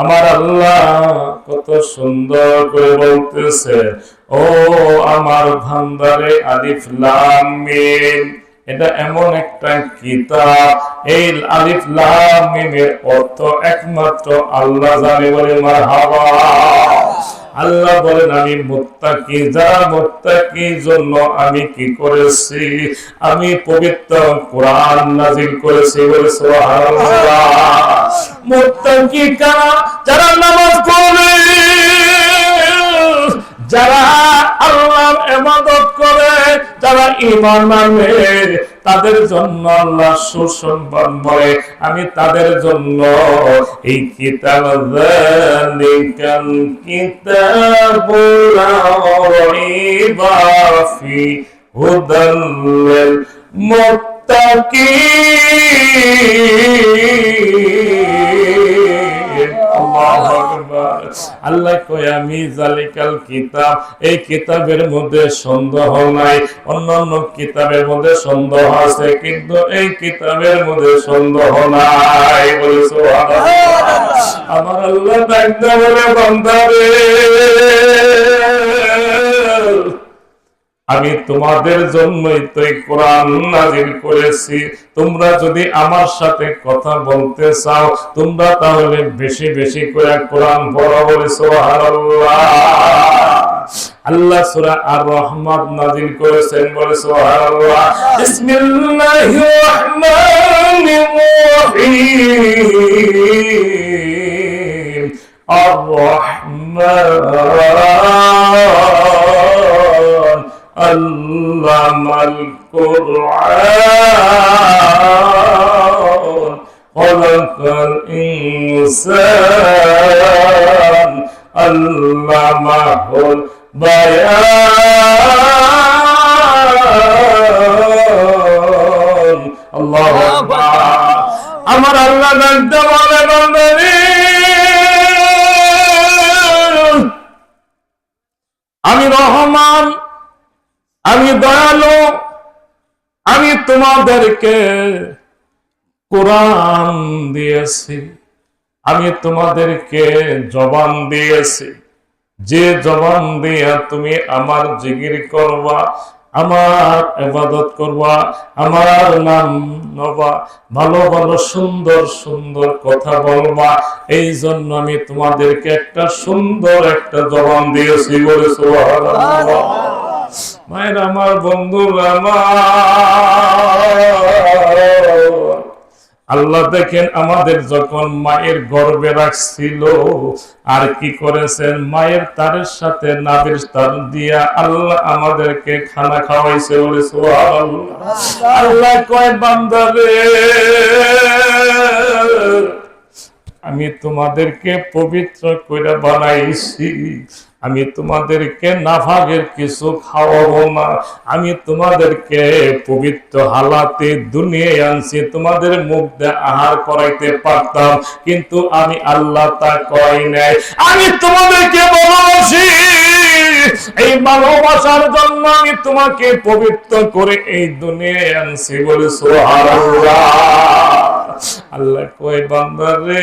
আমার আল্লাহ কত সুন্দর করে বলতেছে, ও আমার বান্দারে, আলিফ লাম মিম, এটা এমন একটা কিতাব, এই আলিফ লাম মিমের অর্থ একমাত্র আল্লাহ জানে। বলে মারহাবা। আল্লাহ বলেন আমি মুত্তাকি, যারা মুত্তাকির জন্য আমি কি করেছি, আমি পবিত্র কোরআন নাযিল করেছি। বলে সুবহানাল্লাহ। মুত্তাকি কারা? যারা নামাজ পড়ে, যারা আল্লাহর ইবাদত করে, যারা ঈমান আনে, তাদের জন্য আল্লাহ সুসংবাদ বলে, আমি তাদের জন্য এই কিতাব, যালিকাল কিতাবু লা রাইবা ফি হুদাল লিল মুত্তাকিন। আল্লাহু আকবার। আল্লাহ কয় আমি জালিকাল কিতাব, এই কিতাবের মধ্যে সন্দেহ নাই। অন্যান্য কিতাবের মধ্যে সন্দেহ আছে, কিন্তু এই কিতাবের মধ্যে সন্দেহ নাই। বলে সুবহানাল্লাহ। আমার আল্লাহ ডাকতে বলে, বান্দারে, আমি তোমাদের জন্যই তো এই কোরআন নাযিল করেছি। তোমরা যদি আমার সাথে কথা বলতে চাও, তোমরা তাহলে বেশি বেশি করে কোরআন পড়ো। বলে সুবহানাল্লাহ। আল্লাহ সূরা আর রহমান নাযিল করেছেন। বলে সুবহানাল্লাহ। বিসমিল্লাহির রহমানির রহিম। আর রহমান আল্লামাল কুরআন খালাকাল ইনসান আল্লামাহুল বায়ান। আল্লাহু আকবার। আমার আল্লাহ ডাকতে বলে, বান্দারে, আমি রহমান, আমি দয়ালু, আমি তোমাদেরকে কোরআন দিয়েছি, আমি তোমাদেরকে জবান দিয়েছি, যে জবান দিয়া তুমি আমার জিকির করবা, আমার ইবাদত করবা, আমার নাম নবা, ভালো ভালো সুন্দর সুন্দর কথা বলবা, এই জন্য আমি তোমাদেরকে একটা সুন্দর একটা জবান দিয়েছি। বলে সুবহানাল্লাহ। মায়ের আমার, বন্ধুরা আমার, আল্লাহ দেখেন আমাদের যখন মায়ের গর্ভে রাখছিল, আর কি করেছেন, মায়ের তারের সাথে নাভির তার দিয়া আল্লাহ আমাদেরকে খানা খাওয়াইছে। বলে সুবহানাল্লাহ। আল্লাহ কয়, বান্দারে, আমি তোমাদেরকে পবিত্র করে বানাইছি, আমি তোমাদেরকে নাভাগের কিছু খাওয়াবো না, আমি তোমাদেরকে পবিত্র হালাতে দুনিয়ায় আনছি। তোমাদের মুখ দিয়ে আহার করাইতে পারতাম, কিন্তু আমি আল্লাহ তা করাই নাই। আমি তোমাদেরকে ভালোবাসি, এই ভালোবাসার জন্য আমি তোমাকে পবিত্র করে এই দুনিয়ায় আনছি। বলে সুবহানাল্লাহ। আল্লাহ কয়, বান্দারে,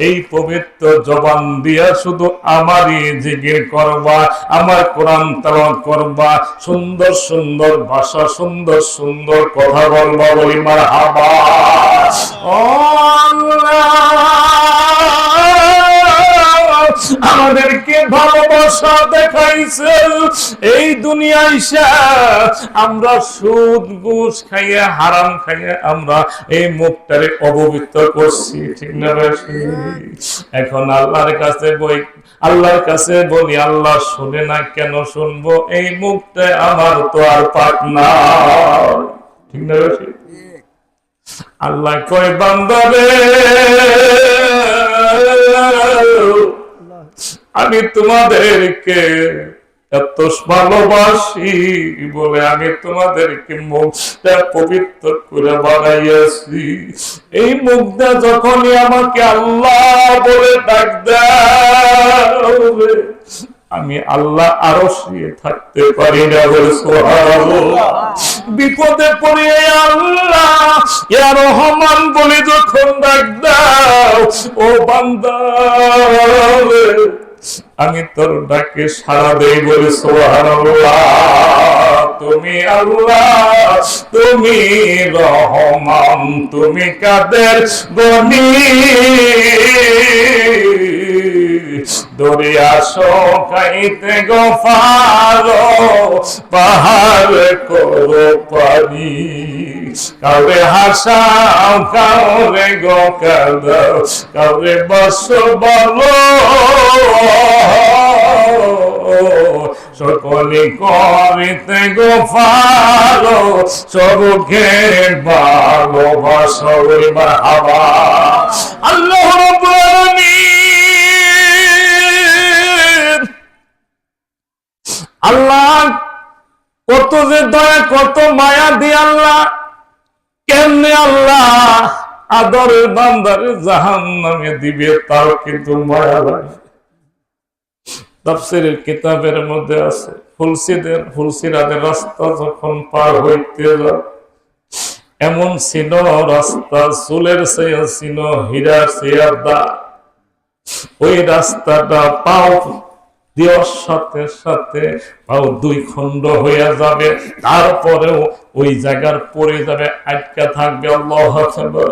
এই পবিত্র জবান দিয়া শুধু আমারই জিকির করবা, আমার কোরআন তেলাওয়াত করবা, সুন্দর সুন্দর ভাষা, সুন্দর সুন্দর কথা বলবা। বলি মারহাবা। আমাদেরকে ভালোবাসা দেখাইছে, এই দুনিয়ায় আমরা সুদ ঘুষ খাইয়া, হারাম খাইয়া আমরা এই মুখটারে অপবিত্র করছি। ঠিক না? এখন আল্লাহর কাছে বলি, আল্লাহ শুনে না কেন শুনবো? এই মুখটা আমার তো আর পাক না। ঠিক না? আল্লাহ কয়, বান্দারে, আমি তোমাদেরকে এত ভালোবাসি বলে আমি তোমাদেরকে মুখটা পবিত্র করে বানাইয়াছি। এই মুখটা যখনই আমাকে আল্লাহ বলে ডাক দেয়, আমি আল্লাহ আরো শুয়ে থাকতে পারি না। বলে সুবহানাল্লাহ। বিপদে পড়ে আল্লাহ ইয়া রহমান বলে যখন ডাক দাও, ও বান্দা আমি তোর ডাকে সাড়া দেই বলে সুবহানাল্লাহ। তুমি আল্লাহ, তুমি রহমান, তুমি কাদের গনি, দরিয়া শোকাইতে গফার পাহাড় করো পানি, কাউরে হাসাও কাউরে গো কাঁদাও, কাউরে বস বলো, সকলে করিতে গোফার সবুকের ভালোবাসা মারহাবা। আল্লাহ রাব্বুল আলামিন আল্লাহ কত যে দয়া কত মায়া দিয়ে আল্লাহ কেমনে আল্লাহ আদরের বান্দারে জাহান্নামে দিবে তাও কিন্তু মায়া লাগে। তাফসীরের কিতাবের মধ্যে আছে ফুলসিরাদের রাস্তা যখন পার হইতে যায় এমন ছিল রাস্তা চুলের চেয়ে ছিল হীরার চেয়ে দাম, ওই রাস্তাটা পাও দেওয়ার সাথে সাথে পাও দুই খণ্ড হয়ে যাবে, তারপরেও ওই জায়গার পড়ে যাবে, আটকা থাকবে। আল্লাহু আকবার।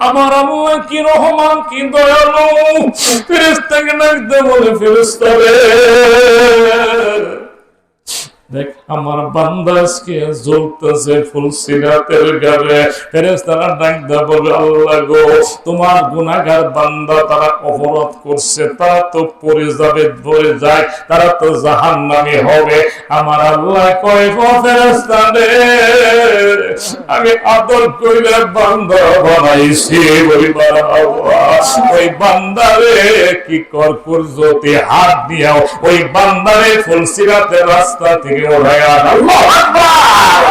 আমার আল্লাহ কি রহমান কি দয়ালু, ফেরেশতাকে ডাকতে বলে ফেরেশতা রে দেখ আমার বান্দা আজকে জ্বলতেছে ফুলসিরাতের গায়ে। ফেরেশতারা ডাকতে বলে আল্লাহ গো তোমার গুনাহগার বান্দা তারা অপরাধ করছে, তারা তো পড়ে যাবে, ধরে যায়, তারা তো জাহান্নামী হবে। আমার আল্লাহ কয় গো ফেরেশতা রে আমি আদর কইরা বান্দা বানাইছি, ওই বান্দারে কি কর কুরজতে হাত দিয়াও ওই বান্দারে ফুলসিরাতের রাস্তা থেকে ওড়ায়া। আল্লাহু আকবার।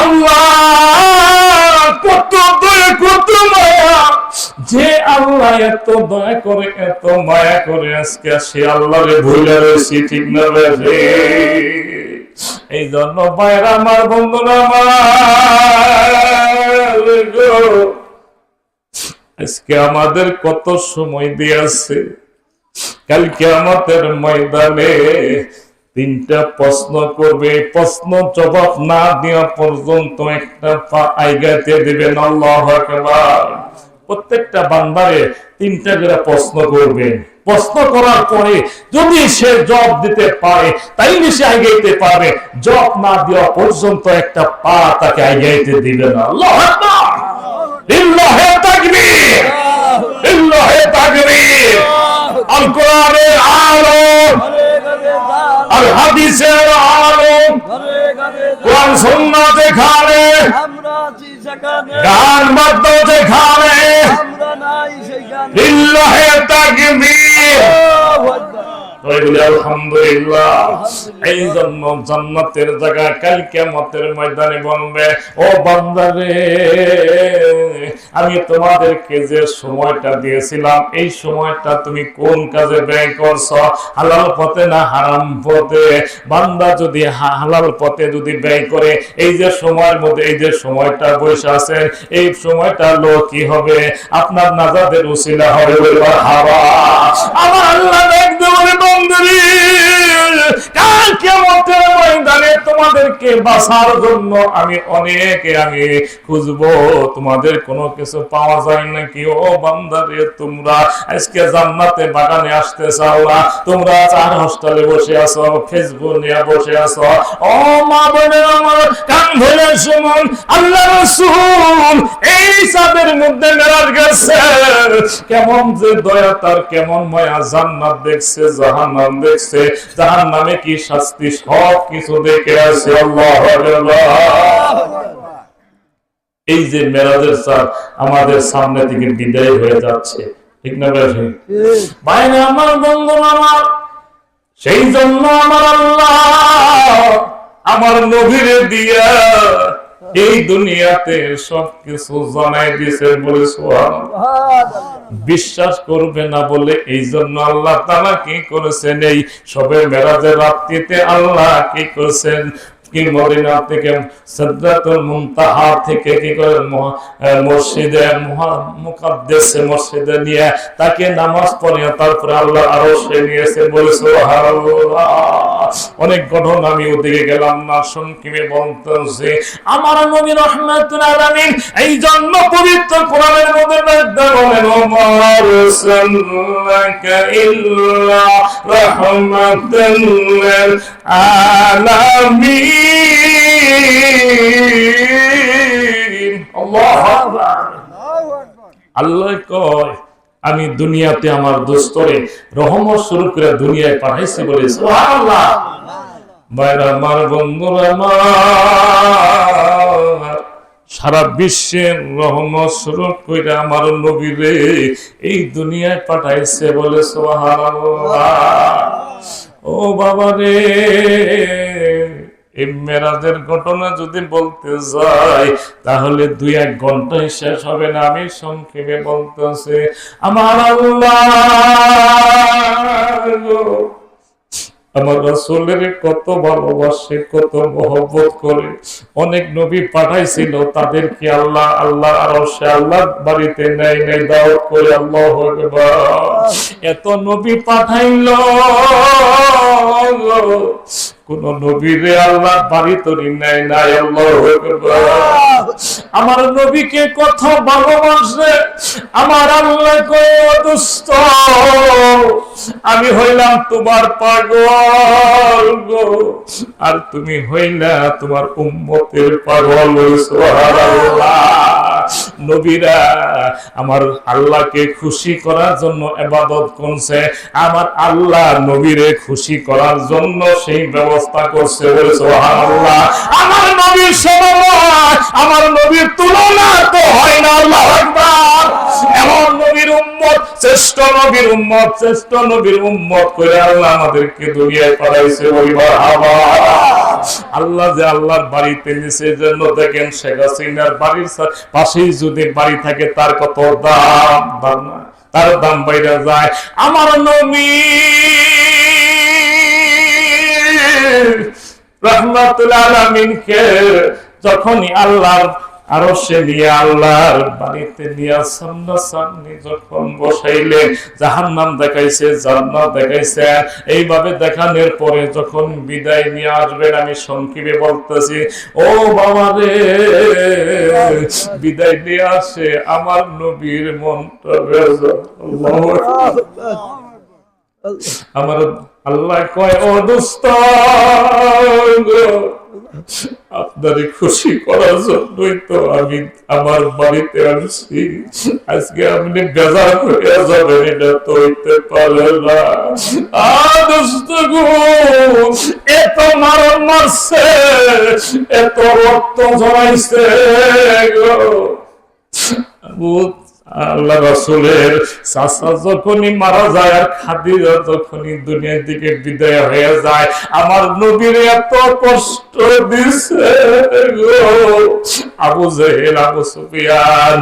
আল্লাহ কত দয়া কত মায়া, যে আল্লাহ এত দয়া করে এত মায়া করে আজকে সে আল্লাহরে ভুলে রয়েছি, ঠিক না রে? এই জন্য ভাইরা আমার বন্ধুরা আমার আজকে আমাদের কত সময় দিয়েছে, কালকে আমাদের ময়দানে তিনটা প্রশ্ন করবে, প্রশ্ন জবাব না দেওয়া পর্যন্ত একটা পা আইগাতে দিবেন। আল্লাহু আকবার। প্রত্যেকটা বান্দারে তিনটা করে প্রশ্ন করবে, প্রশ্ন করার পরে যদি সে জবাব দিতে পারে তাইলে সে আগাইতে পারবে, জবাব না দেওয়া পর্যন্ত একটা পা তাকে আগাইতে দিবে না। আল্লাহু আকবার। লিল্লাহি তাকবীর, লিল্লাহি তাকবীর। আল কোরআনের আলো, আর হাদিসের আলো, কোরআন সুন্নাহ যেখানে, গান বাদ্য যেখানে, লিল্লাহি তাকবীর। আলহামদুলিল্লাহ। এই জন্য জান্নাতের জায়গা কাল কিয়ামতের ময়দানে বলবে ও বান্দারে আমি তোমাদেরকে যে সময়টা দিয়েছিলাম এই সময়টা তুমি কোন কাজে ব্যয় করছো, হালাল পথে না হারাম পথে? বান্দা যদি হালাল পথে যদি ব্যয় করে এই যে সময়ের মধ্যে এই যে সময়টা বসে আছেন এই সময়টা লো কি হবে? আপনার নাজাতের উসিলা হবে। মারহাবা। আমার আল্লাহ দেখতে বলে বান্দারে কাল কিয়ামতের ময়দানে তোমাদেরকে বাঁচার জন্য আমি খুঁজবো, তোমাদের কোনো কিছু পাওয়া যায় নাকি? ও বান্দারে তোমরা আজকে জান্নাতে বাগানে আসতে চাও না, তোমরা চার হোস্টেলে বসে আছো, ফেসবুক নিয়ে বসে আছো। ও মা বোনের আমার কান ধরে শুনুন, আল্লাহ রাসূল এই চাঁদের মধ্যে মেরাজ গেছে, কেমন যে দয়া তার, কেমন মায়া, জান্নাত দেখছে জাহান্নাম দেখছে, জাহান্নামে কি শাস্তি সব কিছু দেখে আছে। আল্লাহু আকবার। এই যে মেরাজের চাঁদ আমাদের সামনে থেকে বিদায় হয়ে যাচ্ছে, ঠিক না ভাই? আমার বন্ধু আমার, সেই জন্য আমার আল্লাহ আমার নবীরে দিয়া এই দুনিয়াতে সবকিছু জানাই দিয়েছে বলে বিশ্বাস করবে না বলে এই জন্য আল্লাহ তাআলা কি করেছেন, এই সবে মেরাজের রাত্রিতে আল্লাহ কি করেছেন, কি মদিনা থেকে সিদরাতুল মুনতাহা থেকে কি করে মসজিদে মুকাদ্দাসে মসজিদে নিয়ে তাকে নামাজ পড়িয়ে তারপরে আল্লাহ আরশে নিয়েছে। বলে সুবহানাল্লাহ। অনেক ঘটনা আমি ওদিকে গেলাম না, সংক্ষেপে বলতেছি আমার নবী রাহমাতুল আলামিন এই জন্য পবিত্র কোরআনের মধ্যে বলেন ওমা আরসালনাকা ইল্লা রাহমাতাল লিল আলামিন। আল্লাহু আকবার। আল্লাহ কয় আমি দুনিয়াতে আমার দোস্তরে রহমত স্বরূপ করে দুনিয়ায় পাঠাইছি। বলে সুবহানাল্লাহ। ভাইরা আমার, বন্ধুরা আমার, সারা বিশ্বের রহমত স্বরূপ করে আমার নবীরে এই দুনিয়ায় পাঠাইছে। বলে সুবহানাল্লাহ। ও বাবা রে, এই মেরাজের ঘটনা যদি বলতে যাই তাহলে 2-1 ঘন্টায় শেষ হবে না। আমি সংক্ষেপে বলতেছি আমার আল্লাহ আমার রাসূলের কত ভালোবাসে, কত মহব্বত করে। অনেক নবী পাঠাইছিল, তাদেরকে আল্লাহ আরশে আল্লাহর বাড়িতে নেয় দাওয়াত করে। আল্লাহু আকবার। এত নবী পাঠাইলো, কোন নবীরে আল্লাহ বাড়ি তরি নেয় নাই। আল্লাহু আকবার। আমার নবীকে কত ভালোবাসে। আমার আল্লাহ কয় দোস্ত আমি হইলাম তোমার পাগল গো, আর তুমি হইলা তোমার উম্মতের পাগল। সুবহানাল্লাহ। নবীরা আমার আল্লাহকে খুশি করার জন্য ইবাদত করছে, আমার আল্লাহ নবীরে খুশি করার জন্য সেই ব্যবস্থা করছে। বলে সুবহানাল্লাহ। আমার নবীর সমমান, আমার নবীর তুলনা তো হয় না। আল্লাহু আকবার। এমন নবীর উম্মত, শ্রেষ্ঠ নবীর উম্মত, শ্রেষ্ঠ নবীর উম্মত করে আল্লাহ আমাদেরকে দুনিয়ায় পাঠাইছে। বলি মারহাবা। আল্লাহ যে আল্লাহর বাড়িতে নিচে জন্য দেখেন শেখ হাসিনার বাড়ির পাশেই যদি বাড়ি থাকে তার কত দাম, তার দাম বাইরে যায়। আমার নবী রাহমাতুল আলামিনকে যখনই আল্লাহর আরশে নিয়ে আল্লাহর বাড়িতে নিয়ে সামনাসামনি যখন বসাইলেন, জাহান্নাম দেখাইছে, জান্নাত দেখাইছে। এইভাবে দেখানোর পরে যখন বিদায় নিয়ে আসবেন, আমি সংক্ষেপে বলতেছি ও বাবা রে, বিদায় নিয়ে আসে আমার নবীর মনটা বেজার। আল্লাহু আকবার। আমার আল্লাহ কয় ও দোস্ত আপনারে খুশি করার জন্যই তো আমি আমার বাড়িতে আসছি। আজকে আপনি বেজার হয়ে যাবেন, এটা তো হইতে পারে না। দোস্ত গো, এত মারণ মারছে, এত রক্ত ঝরাইছে গো। আল্লাহ রাসূলের চাচা যখনই মারা যায় আর খাদিজা যখনই দুনিয়া থেকে বিদায় হয়ে যায়, আমার নবীর এত কষ্ট দিছে গো। আবু জেহেল, আবু সুফিয়ান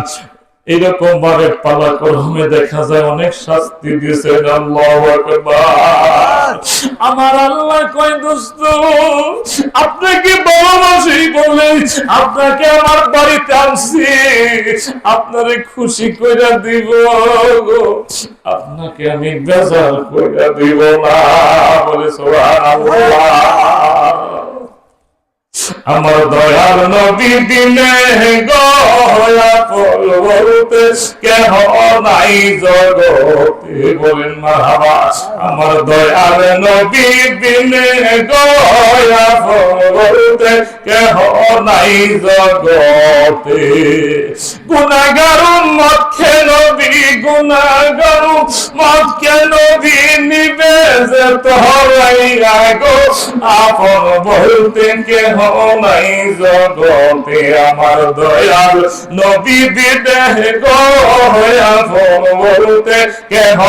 এরকম ভাবে পালাক্রমে দেখা যায় অনেক শাস্তি দিয়েছেন। আল্লাহু আকবার। আমার আল্লাহ কয় দোস্ত আপনাকে ভালোবাসি বলে আপনাকে আমার বাড়িতে আনছি, আপনারে খুশি কইরা দিব গো, আপনাকে আমি বেজার কইরা দিব না। বলে সুবহানাল্লাহ। আমার দয়ার নবী দিনে গয়া ফল বলতে কেহ নাই জগতে। বলেন মারহাবা। আমার দয়ার নবী দিনে গয়া ফল বলতে কেহ নাই জগতে। গুনাহগার উম্মত কে নবী, গুনাহগার উম্মত কে নবী নিবে যে তোরাইয়া গো, আপন বলতে কেহ নাই জগতে। আমার দয়াল নবী বিদেহ গো, আপন বলতে কেহ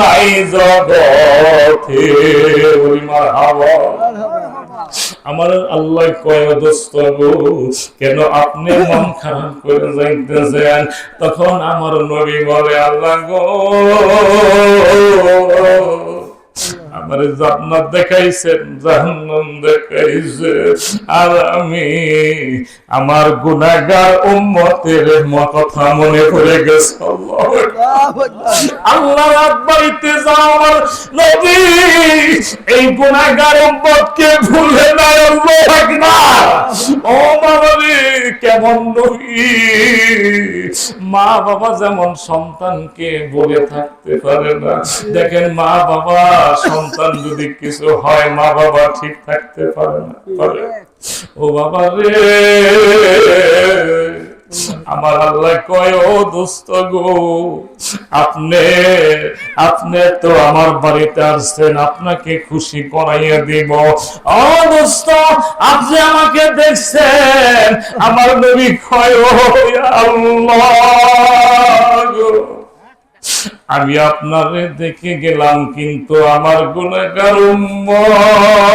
নাই জগতে। মারহাবা। আমার আল্লাহ কয় দোস্ত গো, কেন আপনি মন খারাপ করে যাইতেছেন? তখন আমার নবী বলে আল্লাহ গো, আমার জান্নাত দেখাইছেন, জাহান্নাম দেখাইছেন, আর আমি আমার গুনাহগার উম্মতের কথা মনে পড়ে গেছে। আল্লাহ বাড়িতে যাওয়ার নবী এই গুনাহগার উম্মতকে ভুলে নাই। আল্লাহু আকবার। ও বাবারে, কেমন নবী! মা বাবা যেমন সন্তানকে বলে থাকতে পারে না, দেখেন মা বাবা সন্তান যদি কিছু হয় মা বাবা ঠিক থাকতে পারে না, পারে? ও বাবা রে, আমার আল্লাহ কয়, ও দোস্ত গো, আপনি তো আমার বাড়িতে আসছেন, আপনাকে খুশি করাইয়া দিব। ও দোস্ত, আপনি আমাকে দেখছেন। আমার নবী কয়, ও আল্লাহ গো, আমি আপনারে দেখে গেলাম, কিন্তু আমার গুনাহগার উম্মত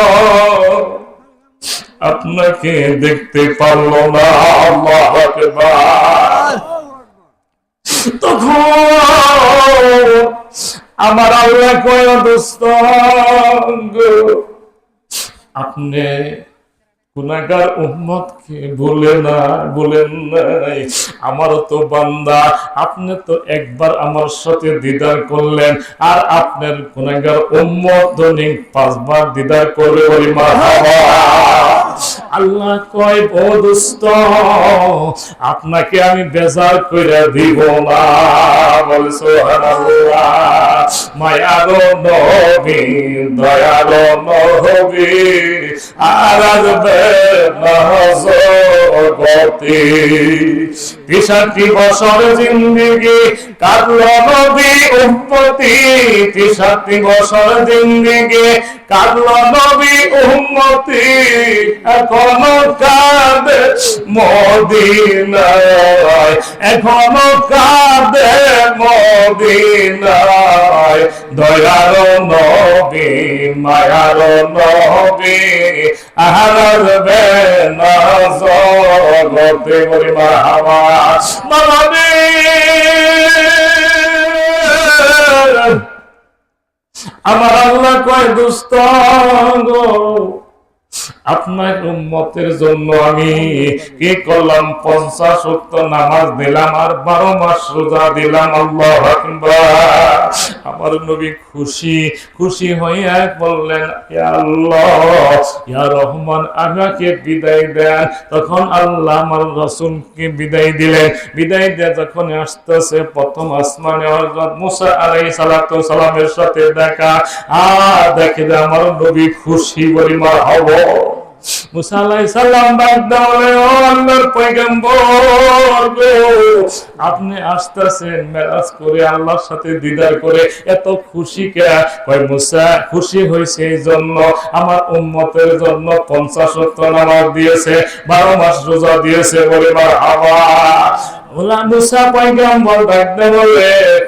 আপনাকে দেখতে পারলো না। আল্লাহু আকবার। তখন আমার আল্লাহ কয়, দোস্ত আপনি গুনাহগার উম্মতকে বলেন নাই, আমারও তো বান্দা, আপনি তো একবার আমার সাথে দিদার করলেন, আর আপনার গুনাহগার উম্মত দৈনিক 5 বার দিদার করবে, বলি মারহাবা। আল্লাহ কয়, ও দোস্ত, আপনাকে আমি বেজার কইরা দিব না, বল সুবহানাল্লাহ। মায়ার নবী, দয়ার নবী, আর আসবে গতি। 63 বছর জিন্দেগি কাটলো নবী উম্মতি, 63 বছর জিন্দেগি কাটলো নবী উম্মতি, এখনো কাঁদে মদিনায়, এখনো কাঁদে মদিনায়। দয়ার নবী, মায়ার নবী, আর আসবে না জগতে, বলি মারহাবা। নবী আমার আল্লাহ কয়, দোস্ত গো, আপনার উম্মতের জন্য আমি কি করলাম? 50 ওয়াক্ত নামাজ দিলাম, আর 12 মাস রোজা দিলাম। আল্লাহু আকবার। আমার নবী খুশি হইয়া বললেন, ইয়া আল্লাহ, ইয়া রহমান, আমাকে বিদায় দেন। তখন আল্লাহ আমার রাসূলকে বিদায় দিলেন। বিদায় দিয়ে যখন আসতেছে, প্রথম আসমানে হযরত মুসা আলাইহিস সালাতু সালামের সাথে দেখা, আর দেখে যে আমার নবী খুশি, বলি মারহাবা। মুসা আলাইহিস সালাম ডাক দেওয়া, ও আল্লাহর পয়গম্বর গো, আপনি আসতেছেন মেরাজ করে, আল্লাহর সাথে দিদার করে, এত খুশি কে? কয়, মুসা খুশি হইছে এই জন্য আমার উম্মতের জন্য 50 ওয়াক্ত নামাজ দিয়েছে, 12 মাস রোজা দিয়েছে, বলে মারহাবা। মুসা পয়গম্বর ডাক দেওয়া,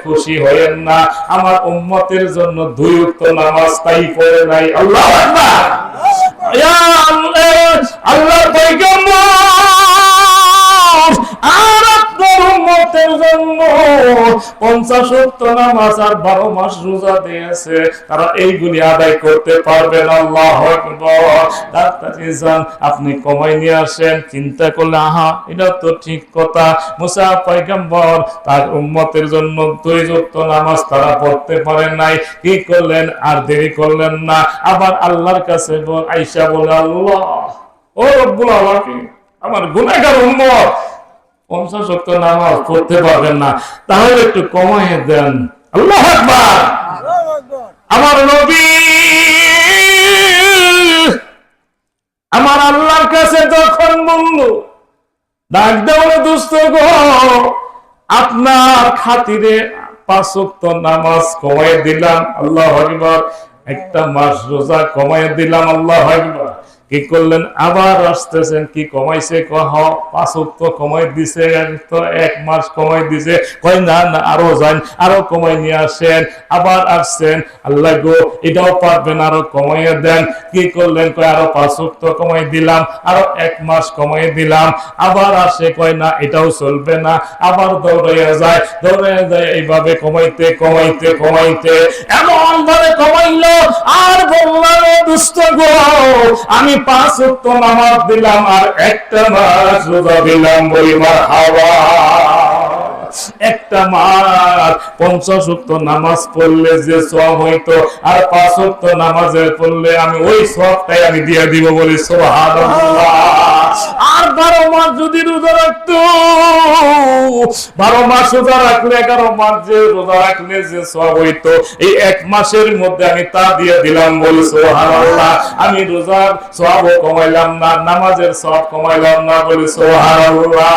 খুশি হয়েন না, আমার উম্মতের জন্য 2 ওয়াক্ত নামাজ তাই পড়ে নাই। আল্লাহু আকবার। আল্লাহর পয়গম্বর আর আপনার উম্মতের জন্য 50 ওয়াক্ত নামাজ আর 12 মাস রোজা দিয়েছে, তারা এইগুলি আদায় করতে পারবেন। আল্লাহু আকবার। ডাক্তারি যান, আপনি কমাই নিয়ে আসেন। চিন্তা করলে, আহা, এটা তো ঠিক কথা। মুসা পয়গম্বর তার উম্মতের জন্য 2 ওয়াক্ত নামাজ তারা পড়তে পারেন নাই। কি করলেন? আর দেরি করলেন না, আবার আল্লাহর কাছে আইসা বলে, আল্লাহ, ও রব্বুল আলামিন, আমার গুনাহগার উম্মত 50 ওয়াক্ত নামাজ পড়তে পারবেন না, তাহলে একটু কমাইয়ে দেন। আল্লাহু আকবার। আমার নবী আমার আল্লাহর কাছে যখন বলল, ডাক দেওয়া, দোস্ত গো, আপনার খাতিরে 5 ওয়াক্ত নামাজ কমাই দিলাম। আল্লাহু আকবার। 1 মাস রোজা কমাই দিলাম। আল্লাহু আকবার। কি করলেন, আবার আসতেছেন, কি কমাইছে, কহ 5 ওয়াক্ত কমাই দিছে, তো 1 মাস কমাই দিছে, কয় না না আরো যান, আরো কমাই নিয়ে আসেন, আবার আসছেন, আল্লাহ গো এটাও পারবেন, আরো কমাইয়া দেন। কি করলেন, কয় আরো 5 ওয়াক্ত কমাই দিলাম, আরো 1 মাস কমাই দিলাম, আবার আসে, কয় না এটাও চলবে না, আবার দৌড়াইয়া যায়, এইভাবে কমাইতে কমাইতে কমাইতে এমন ভাবে কমাইলো, আর বললাম দুষ্ট গো আমি 5 ওয়াক্ত নামাজ দিলাম আর একটা মাস রোজা দিলাম, বলি মারহাবা। একটা মাস 50 ওয়াক্ত নামাজ পড়লে যে সওয়াব হইতো, আর 5 ওয়াক্ত নামাজে পড়লে আমি ওই সওয়াবটাই আমি দিয়ে দিব, বলি সুবহানাল্লাহ। আর 12 মাস যদি রোজা রাখতো, 12 মাস রোজা রাখলে 11 মাস যে রোজা রাখলে যে সওয়াব হইতো, এই 1 মাসের মধ্যে আমি তা দিয়ে দিলাম, বলি সুবহানাল্লাহ। আমি রোজার সওয়াবও কমাইলাম না, নামাজের সওয়াব কমাইলাম না, বলি সুবহানাল্লাহ।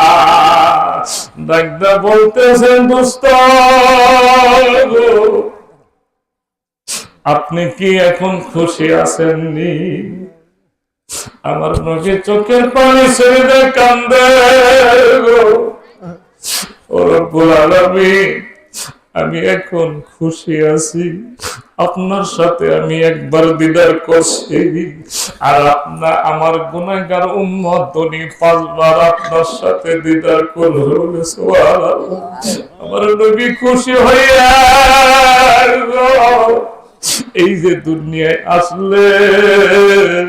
ডাক্তার বলতেছেন দোস্ত আপনি কি এখন খুশি আছেননি? আমার নবী চোখের পানি ছেড়ে দেয়, কান্দে। ও রব্বুল আলামিন, আমি এখন খুশি আছি, আপনার সাথে আমি একবার দিদার করছি, আর আপনার আমার গুনাহগার উম্মত উনি 5 বার আপনার সাথে দিদার করবে। সুবহানাল্লাহ। আমার নবী খুশি হইয়া এই যে দুনিয়ায় আসলেন,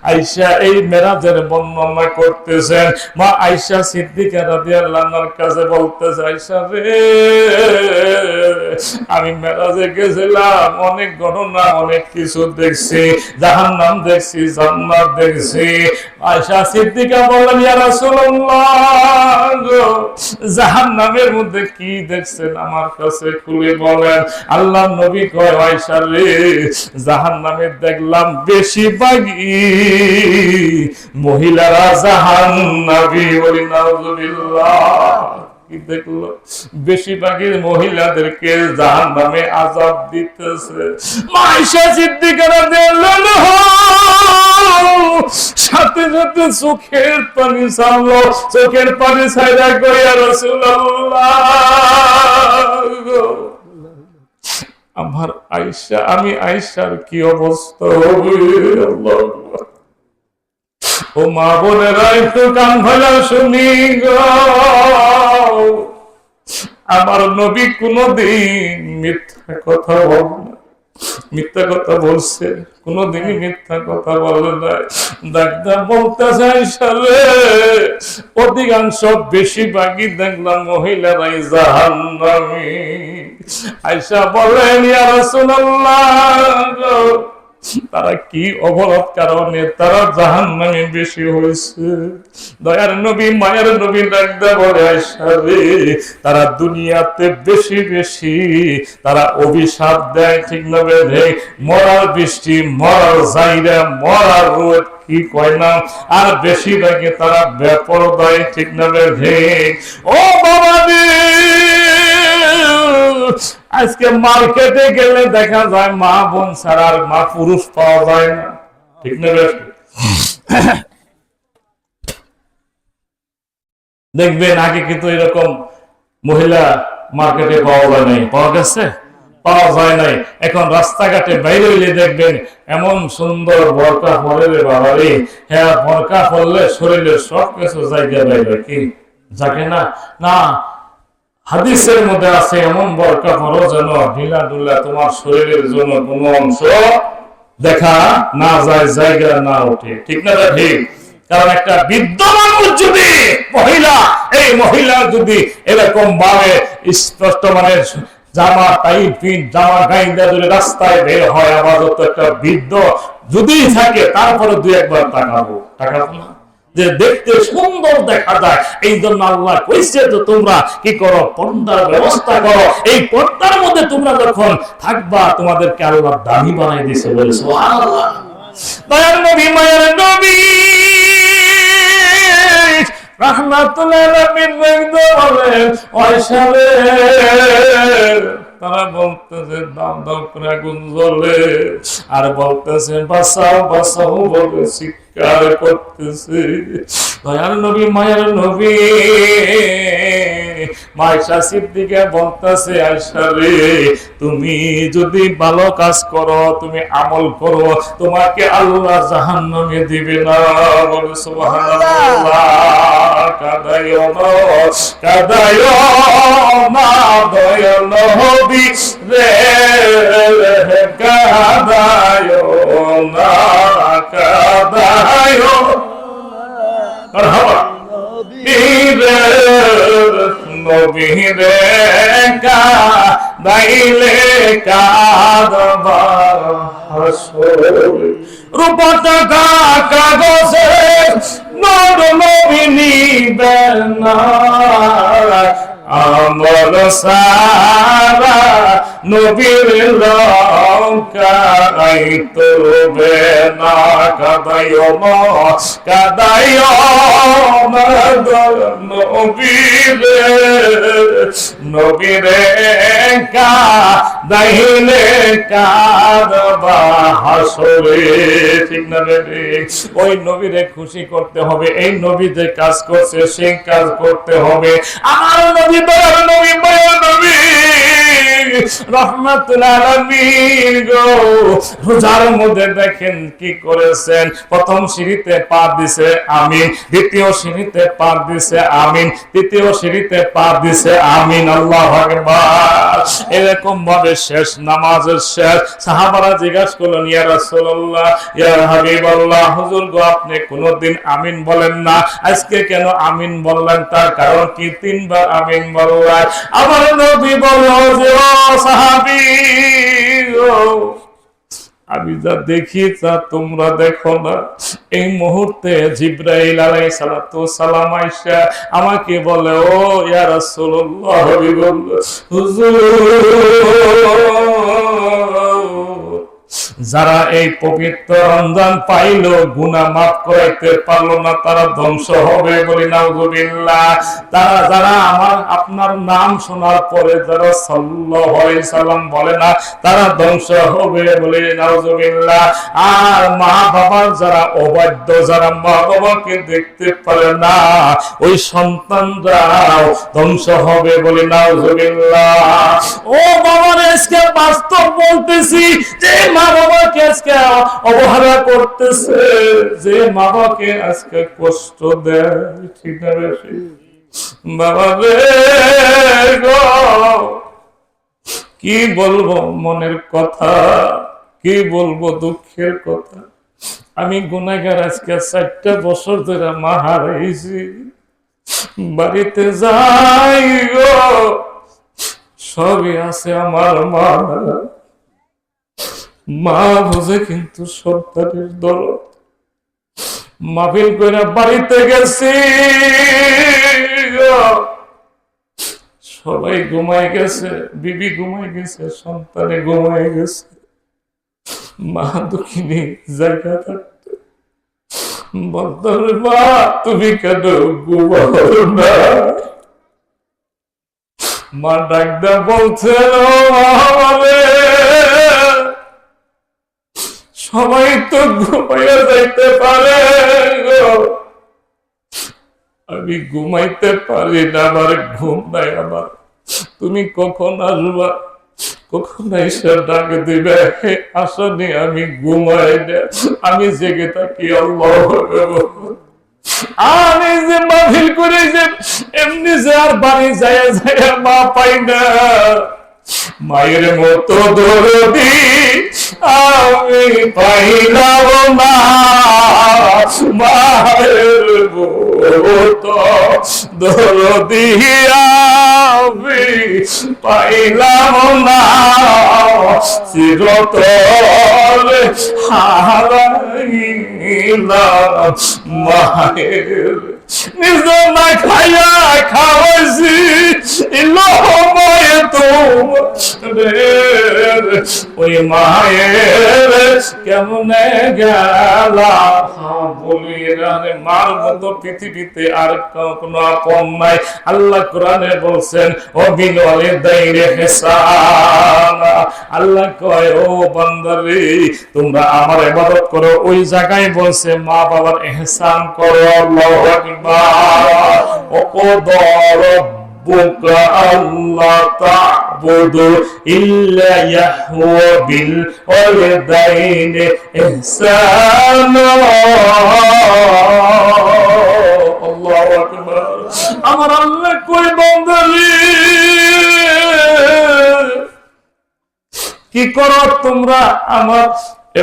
আয়েশা এই মেরাজের বর্ণনা করতেছেন। মা আয়েশা সিদ্দিকা রাদিয়াল্লাহু আনহার কাছে বলতেছে, আয়েশা রে আমি মেরাজে গেছিলাম, অনেক ঘটনা অনেক কিছু দেখছি, জাহান্নাম দেখছি, জান্নাত দেখছি। আয়েশা সিদ্দিকা বললেন, ইয়া রাসূলুল্লাহ জাহান্নামের মধ্যে কি দেখছেন আমার কাছে খুলে বলেন। আল্লাহর নবী কয়, আয়েশা রে জাহান্নামে দেখলাম বেশিরভাগই মহিলারা জাহান্নামী, বলি নাউযুবিল্লাহ। কি দেখলো? বেশিরভাগই মহিলাদেরকে জাহান্নামে আযাব দিতেছে। আয়েশা সিদ্দিকা রাদিয়াল্লাহু সাথে সাথে চোখের পানি ছাড়লো, চোখের পানি ছাইরা কই, ইয়া রাসূলুল্লাহ আমার আয়েশা, আমি আয়েশার কি অবস্থা হবে? আল্লাহ, ও মা বোনেরা একটু কান ভালো শুনি গো। আমার নবী কোনদিন মিথ্যা কথা বলে না, মিথ্যা কথা বলছে কোনদিনই মিথ্যা কথা বলে না। ডাক্তার বলতেছে, আয়েশা রে অধিকাংশ বেশিরভাগই দেখলাম মহিলারাই জাহান্নামী। আয়েশা বলেন, ইয়া রাসূলুল্লাহ তারা কি অপরাধ কারণে তারা জাহান্নামে বেশি হয়েছে? দয়ার নবী মায়ের নবী ডাকতে বলে, আয়েশা রে তারা দুনিয়াতে বেশি বেশি তারা অভিশাপ দেয়, ঠিক না বেঁধে মরার বৃষ্টি, মরার জাইরা, মরার রোদ কি কয় না, আর বেশিরভাগই তারা বেপরদায়, ঠিক না বেঁধে। ও বাবা রে আজকে মার্কেটে গেলে দেখা যায় মা বোন ছাড়া আর মা পুরুষ পাওয়া যায় না, ঠিক না? দেখবেন আগে কিন্তু এরকম মহিলা মার্কেটে পাওয়া যায় নাই, পাওয়া গেছে, পাওয়া যায় নাই। এখন রাস্তাঘাটে বাইরে হইলে দেখবেন এমন সুন্দর বোরকা পরে রে বাবা রে, হ্যাঁ বোরকা পরলে শরীরের সব কিছু জায়গা বাইরে কি যাকে না না হাদিসের মধ্যে আছে এমন বোরকা পরো যেন ঢিলা ঢুলা তোমার শরীরের জন্য কোনো অংশ দেখা না যায়, জায়গা না ওঠে, ঠিক না? ঠিক। কারণ একটা বৃদ্ধ মানুষ যদি মহিলা, এই মহিলা যদি এরকম ভাবে স্পষ্ট মানে জামা টাইট জামা গাইন্দা যদি রাস্তায় বের হয়, আপাতত একটা বৃদ্ধ যদি থাকে তারপরে 2-1 বার তাকাবো না, যে দেখতে সুন্দর দেখা যায়। এই জন্য আল্লাহ কইছে তো তোমরা কি করো, পর্দার ব্যবস্থা করো। এই পর্দার মধ্যে তোমরা যখন থাকবা তোমাদেরকে আল্লাহ দামি বানাই দিয়েছে, বলে সুবহানাল্লাহ। দয়ার নবী মায়ের নবী রাহমাতুল্লাহ আলাইহি বলেন, আয়েশা রে তারা বলতেছে দাও দাও করে আগুন জ্বলে, আর বলতেছে বাঁচাও বাঁচাও বলে চিৎকার করতেছে। দয়ার নবী মায়ের নবী আয়েশা সিদ্দিকা বলতেছে, আয়েশা রে তুমি যদি ভালো কাজ করো, তুমি আমল করো, তোমাকে আল্লাহ জাহান্নামে দিবে না। বলে সুবহানাল্লাহ। কাদায়ো না কাদায়ো না দয়াল নবী রে, কাদায়ো না কাদায়ো নবী রে, কাদাইলে কাঁদবা হাসরে। রূপা টাকা কাগজে নর নবী নিবেন না, আমল সারা নবীর লঙ্কায় তুলবে না। কাদাইও না কাদাইও না নবীরে, নবীরে কাদাইলে কাঁদবা হাসরে। ঠিক না রে? ওই নবীরে খুশি করতে হবে, এই নবী যে কাজ করছে সেই কাজ করতে হবে। আমার নবী দয়ার নবী মায়ের নবী রহমাতুল আলামিন গো, রোজার মধ্যে দেখেন কি করেছেন। প্রথম সিঁড়িতে পা দিছে আমিন, দ্বিতীয় সিঁড়িতে পা দিছে আমিন, তৃতীয় সিঁড়িতে পা দিছে আমিন। আল্লাহু আকবার। এরকম ভাবে শেষ নামাজের শেষ সাহাবারা জিজ্ঞাসা করলেন, ইয়া রাসূলুল্লাহ ইয়া হাবিবাল্লাহ, হুজুর গো আপনি কোনদিন আমিন বলেন না, আজকে কেন আমিন বললেন? তার কারণ কি? তিনবার আমিন বললেন। আমার নবী বলল যে ও সাহাবী, আমি যা দেখি তা তোমরা দেখো না। এই মুহূর্তে জিবরাইল আলাইহিস সালাতু সালাম আয়েশা আমাকে বলে, ও ইয়া রাসূলুল্লাহ হাবিবাল্লাহ, হুজুর যারা এই পবিত্র রমজান পাইল গুনাহ মাফ করাইতে পারলো না, তারা ধ্বংস হবে। বলি নাউযুবিল্লাহ। তারা যারা আমার আপনার নাম শোনার পরে যারা সাল্লাল্লাহু আলাইহি সাল্লাম বলে না, তারা ধ্বংস হবে। বলি নাউযুবিল্লাহ। আর মা বাবার যারা অবাধ্য, যারা মা বাবাকে দেখতে পারে না, ওই সন্তানরাও ধ্বংস হবে। বলি নাউযুবিল্লাহ। ও বাবার আজকে বাস্তব বলতেছি, যে মা বাবাকে আজকে অবহেলা করতেছে, যে মা বাবাকে আজকে কষ্ট দেয়, ঠিক না বেশি? বাবা রে গো, কি বলবো মনের কথা, কি বলবো দুঃখের কথা। আমি গুনাহগার, আজকে 4টা বছর ধরে মা হারাইছি। বাড়িতে যাই গো, সবই আছে আমার মা, মা বুঝে কিন্তু সন্তানের দরদ। মাহফিল করে বাড়িতে গেছি, সবাই ঘুমায় গেছে, বিবি ঘুমায় গেছে, সন্তানে ঘুমায় গেছে, মা দুঃখিনী জায়গা থাকতো। বলতাম, মা তুমি কেন ঘুমাও না? মা ডাকদা বলছে, সবাই তো ঘুমাইয়া যাইতে পারে, আমি ঘুমাইতে পারি না, আমার ঘুম নাই। আমার তুমি কখন আসবা, কখন এসে ডাক দিবে, আসনি আমি ঘুমাই না, আমি জেগে থাকি। আমি যে মাহফিল করে যে এমনি যে আর বাড়ি যায় যায় মা পাই না, মায়ের মতো দরদি আমি পাইলাম না, মায়ের মতো দরদি আমি পাইলাম না, চিরতর হারাইলাম মায়ের। নিজ না খাইয়া খাওয়াইছি, ওই মায়ের কেমনে গেলা বলি রে, মার মতো পৃথিবীতে আর কোনো আপন নাই। আল্লাহ কোরআনে বলছেন ও বিল ওয়ালিদাইনি ইহসানা, আল্লাহ কয় ও বান্দারে তোমরা আমার ইবাদত করো, ওই জায়গায় বলছে মা বাবার ইহসান করো। আল্লাহু আকবার। ও ربك ألا تعبدوا إلا إياه وبالوالدين إحسانا। الله أكبر। আমার আল্লাহ কই বান্দারে কি করো তোমরা আমার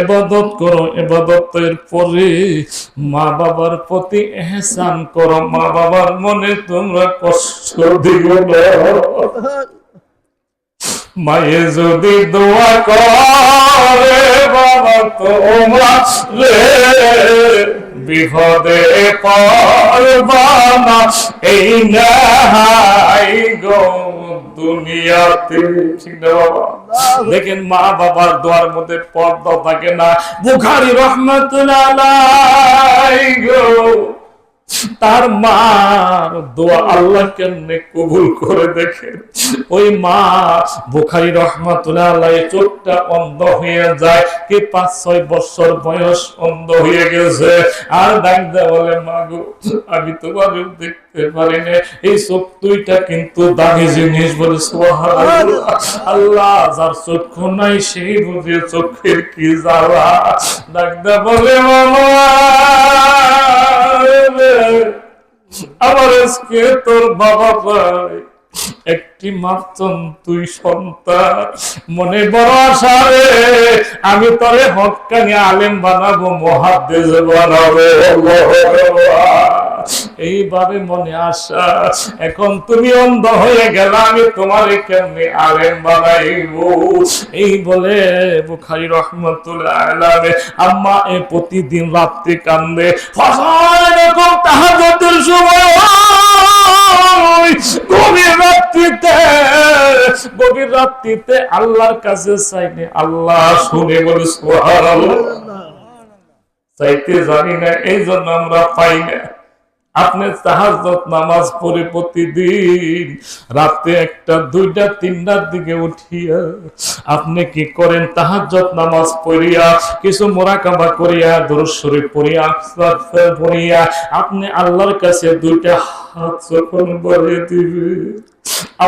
ইবাদত করো, ইবাদতের পরে মা বাবার প্রতি ইহসান করো, মা বাবার মনে তোমরা কষ্ট দিও না। মায়ে যদি দোয়া করে বাবা তোমরা রে বিপদে পারবা না, এই নাই গো দুনিয়াতে। ঠিক না বাবা? দেখেন মা বাবার দোয়ার মধ্যে পর্দা থাকে না। বুখারী রাহমাতুল্লাহ আলাইহি গো তার মার দোয়া আল্লাহ কেমনে কবুল করে দেখেন। ওই মা বুখারী রাহমাতুল্লাহ আলাইহি চোখটা অন্ধ হয়ে যায়, কি 5-6 বছর বয়স অন্ধ হয়ে গেছে। আর ডাক দেয়া বলে মা গো আমি তোমার দেখতে পারি না, এই চোখ দুইটা কিন্তু দামি জিনিস। বলে সুবহানাল্লাহ। আল্লাহ যার চক্ষু নাই সেই বুঝে চোখের কি জ্বালা। ডাক দেয়া বলে মামা আমার আজকে তোর বাবা ভাই একটি মাত্র তুই সন্তান, মনে বড় আশা রে আমি তোরে হক্কানি আলেম বানাবো, মুহাদ্দিস বানাবো। এইভাবে মনে আশা, এখন তুমি অন্ধ হয়ে গেল, আমি তোমারে কেমনে আলেম বানাইবো। এই বলে বুখারী রাহমাতুল্লাহ আলাইহি আম্মা এ প্রতিদিন রাতে কান্দে। ফজর এরকম তাহাজ্জুদের সময় গভীর রাত্রিতে আল্লাহর কাছে চাইলে আল্লাহ শুনে। বলে সুবহানাল্লাহ। চাইতে জানি না এই জন্য আমরা পাই না। আপনি তাহাজ্জুদ নামাজ পড়ে প্রতিদিন রাতে 1টা 2টা 3টার দিকে উঠিয়া আপনি কি করেন? তাহাজ্জুদ নামাজ পড়িয়া কিছু মুরাকাবা করিয়া দরুদ শরীফ পড়িয়া আস্তাগফির পড়িয়া আপনি আল্লাহর কাছে 2টা হাত যখন বাড়িয়ে দিবেন,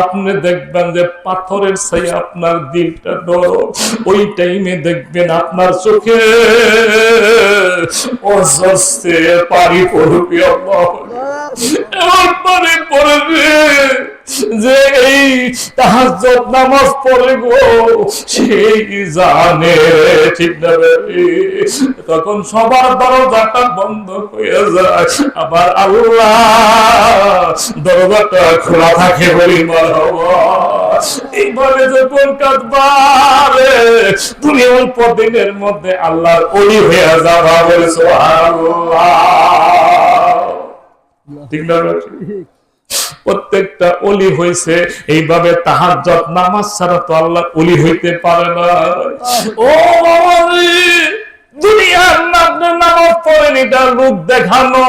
আপনি দেখবেন যে পাথরের চাই আপনার দিলটা নরম। ওই টাইমে দেখবেন আপনার চোখে অস্বস্তি পানি পড়বে। এমন পানি পড়বে যে এই তাহাজ্জুদ নামাজ পড়ে গো সেই জানে। ঠিক না? তখন সবার দরজাটা বন্ধ হয়ে যায়, আবার আল্লাহ দরজাটা খোলা থাকে। বলি মারহাবা। এইভাবে যখন কাঁদবারে তুমি অল্প দিনের মধ্যে আল্লাহর ওলি হয়ে যাবা। বলে সুবহানাল্লাহ। ঠিক না? প্রত্যেকটা ওলি হয়েছে এইভাবে তাহাজ্জুদ নামাজ ছাড়া তো আল্লাহ ওলি হইতে পারে না। ও বাবা রে, দুনিয়ার নামে নামাজ পড়েন এটা লোক দেখানো,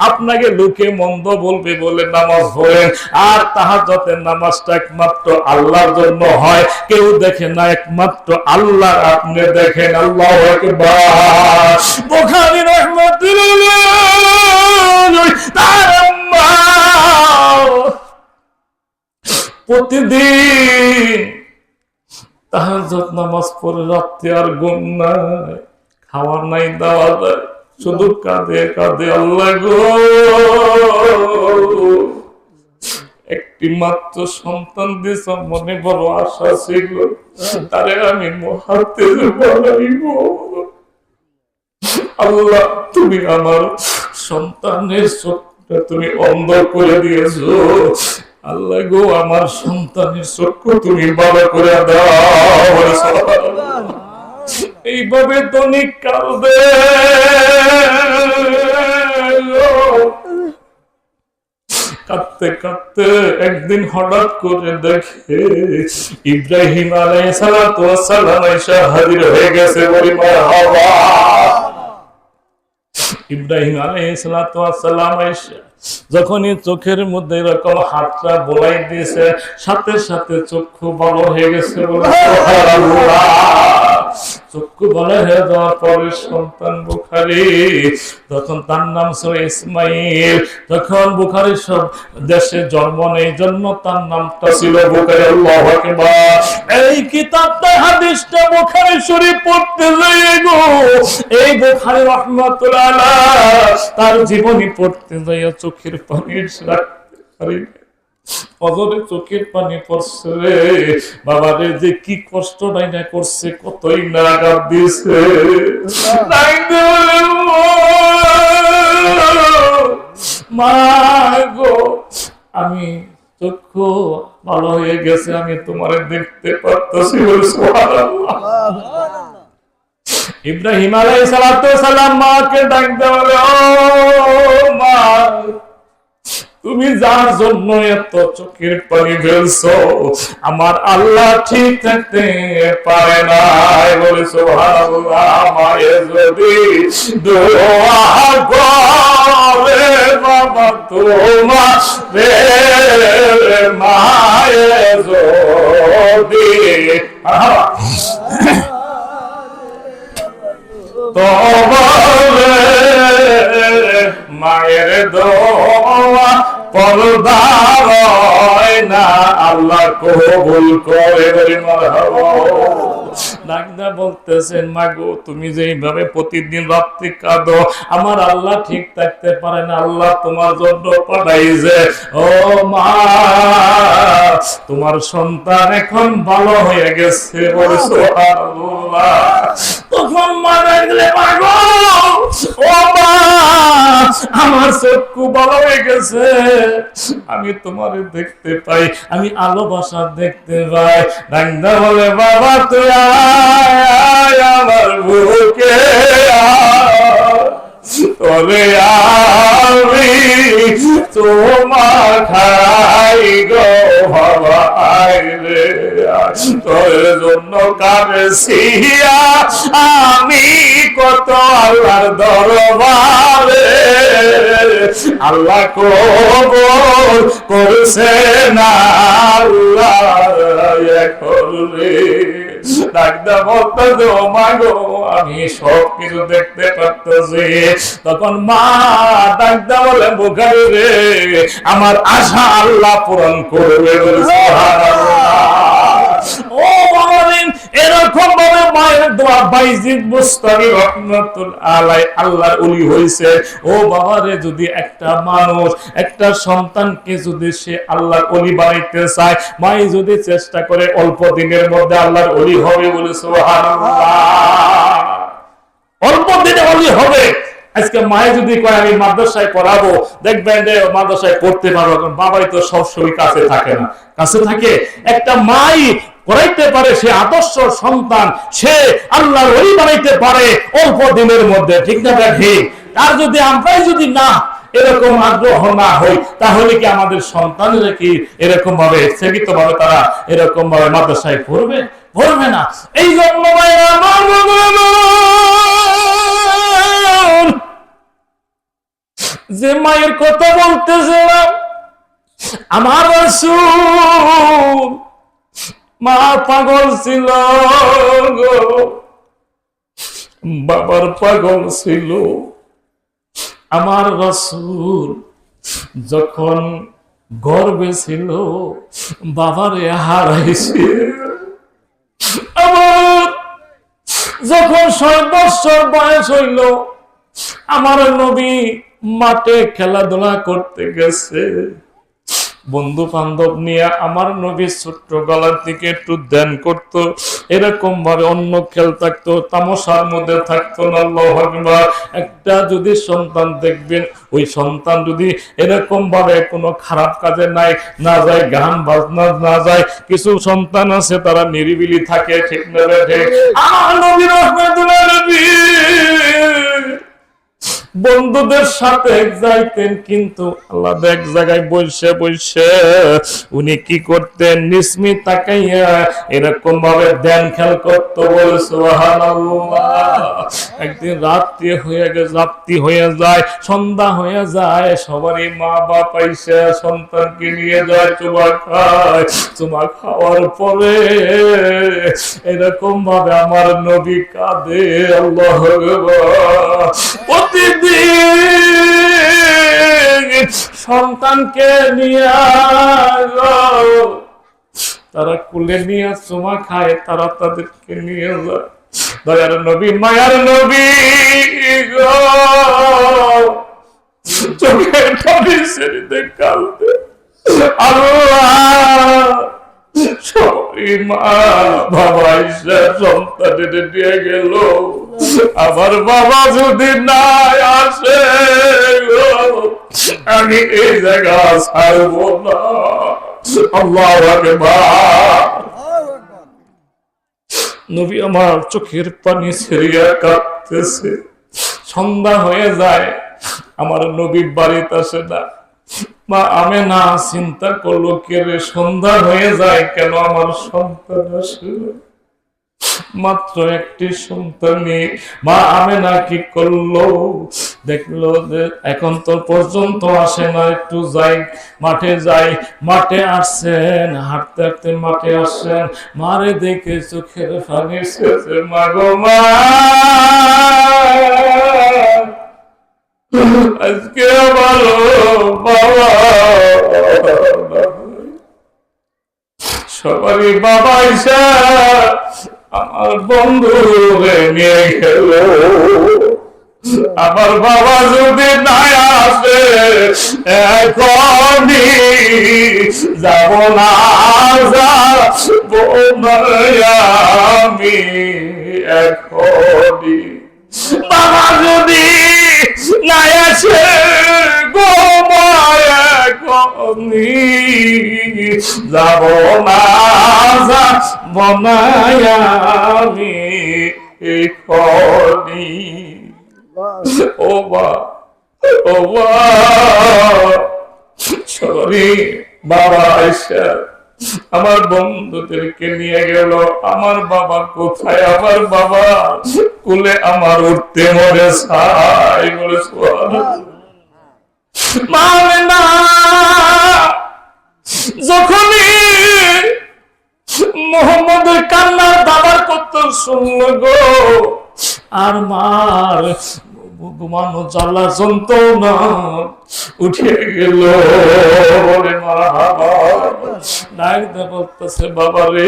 আপনাকে লোকে মন্দ বলবে বলে নামাজ পড়েন। আর তাহাজ্জুদের নামাজটা একমাত্র আল্লাহর জন্য হয়, কেউ দেখে না, একমাত্র আল্লাহ আপনি দেখেন। আল্লাহু আকবার। বুখারী রাহমাতুল্লাহ তার প্রতিদিন তাহাজ্জুদ নামাজ পড়ে রাতে আর ঘুম নাই, খাওয়ার নাই, দাওয়া নাই, শুধু কাঁদে কাঁদে। আল্লাহ গো একটি মাত্র সন্তান দিছ, মনে বড় আশা ছিল তারে আমি মুহাদ্দিস বানাইব। আল্লাহ তুমি আমার সন্তানের চোখটা তুমি অন্ধ করে দিয়েছো। আল্লাহ গো আমার সন্তানের চক্ষু তুমি ভালো করে দাও। এইভাবে দৈনিক কাঁদবে। কাঁদতে কাঁদতে একদিন হঠাৎ করে দেখে ইব্রাহিম আলাইহিস সালাম এসে হাজির হয়ে গেছে। বলি মারহাবা। ইব্রাহিম আলাইহিস সালাম এসে যখনই চোখের মধ্যে এরকম হাতটা বোলাই দিয়েছে, সাথে সাথে চক্ষু ভালো হয়ে গেছে। চক্ষু ভালো হয়ে যাওয়ার পরে সন্তান বুখারী, তখন তার নাম ছিল ইসমাইল। তখন বুখারী সব দেশে জন্ম নেই, জন্ম তার নামটা ছিল বুখারী। আল্লাহু আকবার। এই কিতাবটা হাদিসটা বুখারী শরীফ পড়তে যাই গো, এই বুখারী রাহমাতুল্লাহ আলাইহি তার জীবনী পড়তে যাই চোখের পানি রাখতে পারি, অজরে চোখের পানি পড়ছে রে। বাবারে যে কি কষ্ট নাই না করছে, কতই না আঘাত দিয়েছে। মা গো, আমি চক্ষু ভালো হয়ে গেছে, আমি তোমারে দেখতে পারতেছি। ইব্রাহিম আলাইহিস সালাম মাকে ডাকতে বলে, ও মা, তুমি যার জন্য এত চোখের পানি ফেলছো, আমার আল্লাহ ঠিক থাকতে পারে না। বলে সুবহানাল্লাহ। মায়ে যদি দোয়া করে বাবা তোমার মায়ে যদি মায়ের দোয়া পর্দা হয় না, আল্লাহ কবুল করে। ডাকদা বলতেছেন, মাগো তুমি যেইভাবে প্রতিদিন রাত্রি কাঁদো, আমার আল্লাহ ঠিক থাকতে পারে না, আল্লাহ তোমার জন্য পাঠাইছে। ও মা, তোমার সন্তান এখন ভালো হয়ে গেছে। বলে সুবহানাল্লাহ। তখন মা ডাকলে, মাগো ও মা, আমার চক্ষু ভালো হয়ে গেছে, আমি তোমারে দেখতে পাই, আমি আলো বাসা দেখতে পাই। ডাকদা বলে, বাবা তুই আমার বুকে তোরে আমি তোমার খাই গো বাবা, আইরে তোর জন্য কাঁদেছি আমি কত আল্লাহর দরবারে, আল্লাহ কবুল করছে না আল্লাহ করবে। ডাকদা বলতে, ও মা গো, আমি সব কিছু দেখতে পারতেছি। তখন মা ডাকদা বলে, বুখারী রে, আমার আশা আল্লাহ পূরণ করবে। ও বাবারিন, এরকম ভাবে মায়ের দোয়া বাইজিদ বুস্তামি রাহমাতুল্লাহ আলাইহি আল্লাহর ওলি হইছে। ও বাবারে, যদি একটা মানুষ একটা সন্তানকে যদি সে আল্লাহর ওলি বানাইতে চায়, মাই যদি চেষ্টা করে অল্প দিনের মধ্যে আল্লাহর ওলি হবে। বলে সুবহানাল্লাহ। অল্প দিনে ওলি হবে। আজকে মায়ে যদি কয় আমি মাদ্রাসায় পড়াবো, দেখবেন যে মাদ্রাসায় পড়তে পারবো, কারণ বাবাই তো সবসময় কাছে থাকে না। কাছে থাকে একটা মাই করাইতে পারে, সে আদর্শ সন্তান, সে আল্লাহর ওলি বানাইতে পারে অল্প দিনের মধ্যে। ঠিক না ঠিক? আর যদি আমরাই যদি না এরকম আগ্রহ না হই, তাহলে কি আমাদের সন্তানেরা কি এরকম ভাবে সেবিত ভাবে তারা এরকম ভাবে মাদ্রাসায় পড়বে? পড়বে না। এই জন্য যে মায়ের কথা বলতেছিলাম, আমার রাসূল মা পাগল ছিল গো, বাবার পাগল ছিল। আমার রাসূল যখন গর্ভে ছিল বাবারে হারাইছে। আমার যখন 6 বছর বয়স হইল, আমার নবী মাঠে খেলাধুলা করতে গেছে, বন্ধু বান্ধব নিয়ে আমার নবী ছোট্ট গলার দিকে একটু ধ্যান করতো, এরকম ভাবে অন্য খেল থাকতো, তামাশার মধ্যে থাকতো না। আল্লাহু আকবার। একটা যদি সন্তান দেখবেন, ওই সন্তান যদি এরকম ভাবে কোনো খারাপ কাজে না যায়, গান বাজনা না যায়, কিছু সন্তান আছে তারা নিরিবিলি থাকে। ঠিক না ঠিক? আমার নবী রাহমাতুল্লাহ নবী বন্ধুদের সাথে যাইতেন, কিন্তু আল্লাহ এক জায়গায় বসে বসে উনি কি করতেন, নিসমি তাকাইয়া এরকম ভাবে ধ্যান খেয়াল করতে। বলে সুবহানাল্লাহ। একদিন রাত্রি হয়ে যায়, সন্ধ্যা হয়ে যায়, সবারই মা বাপ আইসা সন্তানকে নিয়ে যায় চুমা খায়। চুমা খাওয়ার পরে এরকম ভাবে আমার নবী কাঁদে। আল্লাহু আকবার। প্রতিদিন সন্তানকে নিয়ে তারা কুলে নিয়ে চুমা খায়, তারা তাদেরকে নিয়ে যায়। দয়ার নবী, মায়ার নবী গো, চোখের পানি ছেড়ে কাঁদে। আল্লাহ, সবাই মা বাবা এসে সন্তানের দিয়ে গেল, আমার বাবা যদি না আসে আমি এই জায়গা ছাড়ব না। আল্লাহু আকবার। নবী আমার চোখের পানি ছেড়িয়া কাঁদতেছে। সন্ধ্যা হয়ে যায়, আমার নবী বাড়িতে আসে না। মা আমেনা চিন্তা করলো, কে রে, সন্ধ্যা হয়ে যায় কেন আমার সন্তান আসে না? মাত্র একটি সন্তান নিয়ে মা আমেনা কি করলো, দেখলো যে এখন তো পর্যন্ত আসে না, একটু যাই, মাঠে যাই। মাঠে আসছেন, হাঁটতে হাঁটতে মাঠে আসছেন, মারে দেখে চোখের পানি ছেড়ে, মা গো মা, আজকে আমার বাবা, সবারই বাবা এসে আমার বন্ধু নিয়ে গেল। আমার বাবা যদি না আসে এখনই যাব না, যাবো না আমি এখনই। বাবা যদি না আসে গো মা এখনই যাব না, যাব না আমি এখনই। ও বা, ও বা, সরি বাবা এসে আমার বন্ধুদেরকে নিয়ে গেল। আমার বাবা কোথায়? আমার বাবা কুলে আমার উঠতে মরে ছাই। বলে মানে না, যখনই মোহাম্মদের কান্নার দাবার করতে শুনল গো, আর মার ঘুমানো জ্বালা যন্ত্রণা উঠে গেল। বলে মারহাবা। ডাকতে বলতেছে, বাবা রে,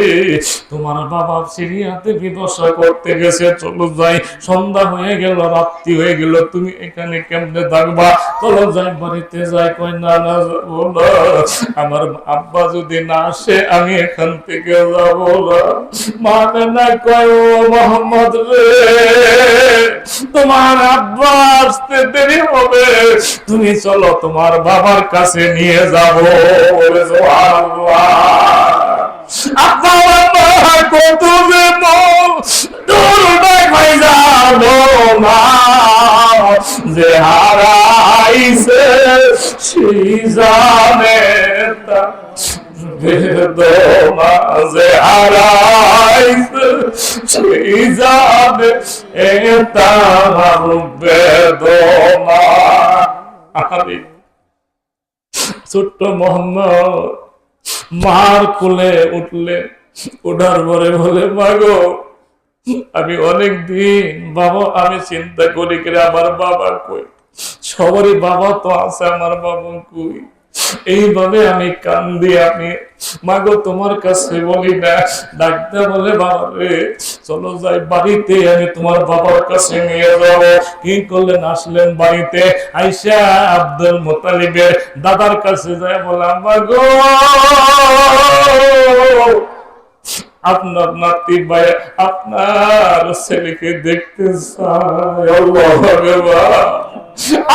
তোমার বাবা সিরিয়াতে বিবসা করতে গেছে, চলো যাই। সন্ধ্যা হয়ে গেল, রাত্রি হয়ে গেল, তুমি এখানে কেমনে থাকবা? চলো যাই, বাড়িতে যাই। কয় না, না যাবো না, আমার আব্বা যদি না আসে আমি এখান থেকে যাবো না। মানে না, কয় ও মোহাম্মদ রে, তোমার আব্বা আসতে দেরি হবে, তুমি চলো তোমার বাবার কাছে নিয়ে যাবো। আব্বা কত যে হারাইছে সেই জানে, বেদনা যে হারাইছে সেই জানে, এটা বেদনা। ছোট্ট মোহাম্মদ মার কোলে উঠলে, ওঠার পরে বলে, মাগো আমি অনেক দিন বাবা আমি চিন্তা করি করে আমার বাবা কই, সবারই বাবা তো আছে, আমার বাবা কই। এইভাবে আমি কান্দি, আমি মাগো তোমার কাছে বলি না। ডাকতে বলে, বাবা রে চলো যাই বাড়িতে, আমি তোমার বাবার কাছে নিয়ে যাব। কি করলেন? আসলেন বাড়িতে, আইসা আব্দুল মুত্তালিবের দাদার কাছে যায়, বললাম মাগো আপনার নাতি ভাই আপনার ছেলেকে দেখতে চায়। আল্লাহু আকবার।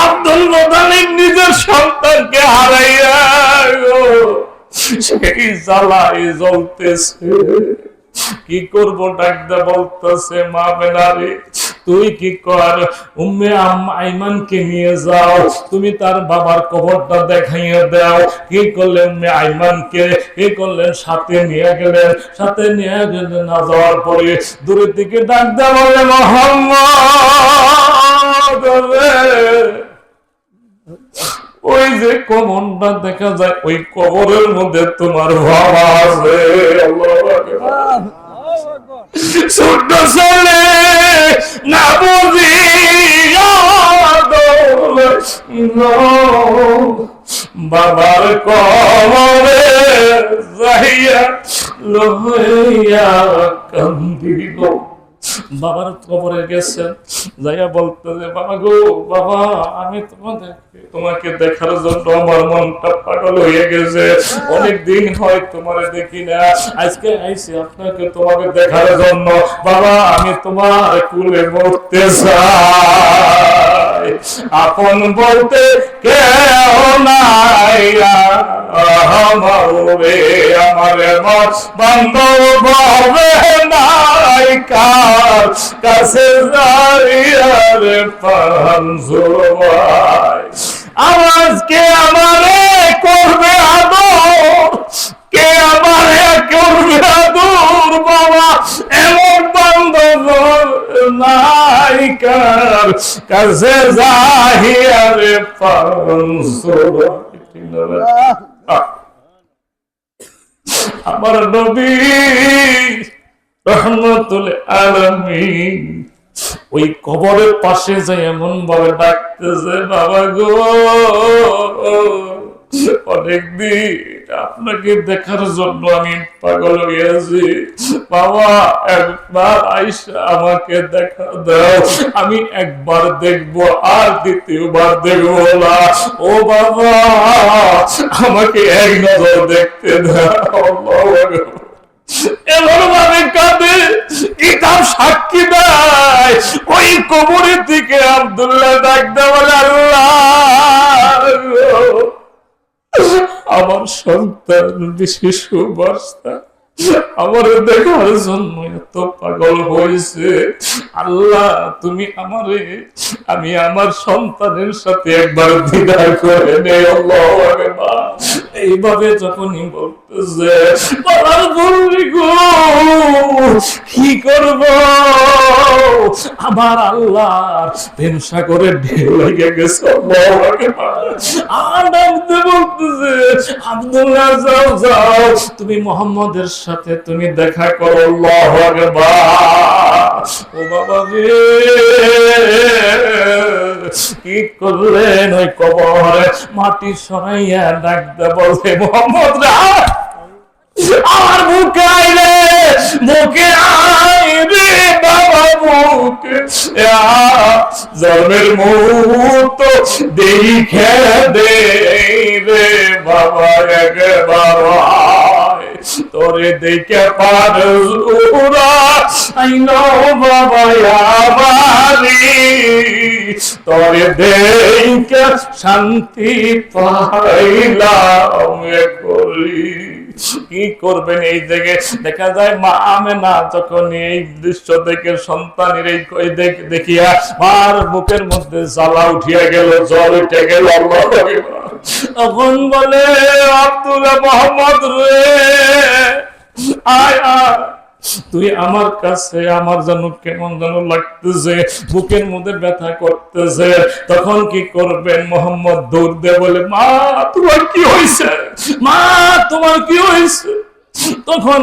আব্দুল মুত্তালিব নিজের সন্তানকে হারাইয়া সেই জ্বালায় জ্বলতেছে। কি করবো? ডাকতে বলতেছে, মা বেনারে তুই কি কর, উম্মে আইমানকে নিয়ে যাও, তুমি তার বাবার কবরটা দেখাইয়া দাও। কি করলেন উম্মে আইমানকে, কি করলেন, সাথে নিয়ে গেলেন। সাথে নিয়ে গেলেন, না যাওয়ার পরে দূরের দিকে ডাক দেওয়া বলে, মোহাম্মদ ওই যে কবরটা দেখা যায়, ওই কবরের মধ্যে তোমার বাবা আছে। ছোট্ট ছেলে না বুঝিয়া বাবার কবরে যাইয়া লইয়া কান্দিল। বাবার কবরে গেছেন, যাইয়া বলতেছে, বাবা গো বাবা, আমি তোমাকে দেখার জন্য আমার মনটা পাগল হয়ে গেছে, অনেক দিন হয় তোমারে দেখি না, আজকে আইছি আপনাকে তোমাকে দেখার জন্য। বাবা আমি তোমার কুলে মরতে চাই, আপন বলতে কেউ নাই আমারে, আমারে বান্ধব ভাবে নাই, কার কাছে যাইয়ারে পাঞ্জুরবাই। আওয়াজ কে আমারে করবে আদর, কে আমারে করবে আদর, বাবা এমন বান্ধব নাই, কার কাছে যাইয়ারে পাঞ্জুরবাই। আমার নবী রহমতুল আলামিন ওই কবরের পাশে যে এমন ভাবে ডাকতেছে, বাবা গো অনেকদিন আপনাকে দেখার জন্য আমি পাগল হয়েছি, বাবা একবার আইসা আমাকে দেখা দাও, আমি একবার দেখবো আর দ্বিতীয়বার দেখবো না, ও বাবা আমাকে এক নজর দেখতে দাও। এমন ভাবে কাঁদে, কিতাব সাক্ষী দেয়, ওই কবরের দিকে আব্দুল্লাহ ডাকতে বলে, আল্লাহ আমার সন্তান বিশেষ বার্তা আমার দেখার জন্য এত পাগল হয়েছে, আল্লাহ তুমি আমারে, আমি আমার সন্তানের সাথে একবার দিদার করে নেই। এইভাবে যখনই বলতেছে, কি করব, আমার আল্লাহ প্রেম সাগরে ঢেউ লেগে গেছে। বলতেছে, আব্দুল্লাহ যাও যাও, তুমি মোহাম্মদের সাথে তুমি দেখা করো। আল্লাহু আকবার। ও বাবা রে, কি করলেন, ওই কবরে মাটি সরাইয়া ডাকতে বলছে, মোহাম্মদ রা আমার বুকে আইলে, বুকে আইরে বাবা, বুকে জন্মের মুহূর্ত দেখে দে রে বাবা, একবার তোরে দেখে পার আইনো বাবা আমারি, তোরে দেখে শান্তি পাইলাম করি। কি করবেন, এই দিকে দেখা যায় মা আমেনা যখন এই দৃশ্য দেখে সন্তানের এই দেখিয়া মার বুকের মধ্যে জ্বালা উঠিয়া গেল, জ্বর উঠে গেল। তখন বলে, আব্দুল্লাহ মোহাম্মদ রে আয় আয়, তুই আমার কাছে, আমার যেন কেমন যেন লাগতেছে, বুকের মধ্যে ব্যথা করতেছে। তখন কি করবেন, মোহাম্মদ দৌড় দিয়ে বলে, মা তোমার কি হয়েছে, মা তোমার কি হয়েছে। তখন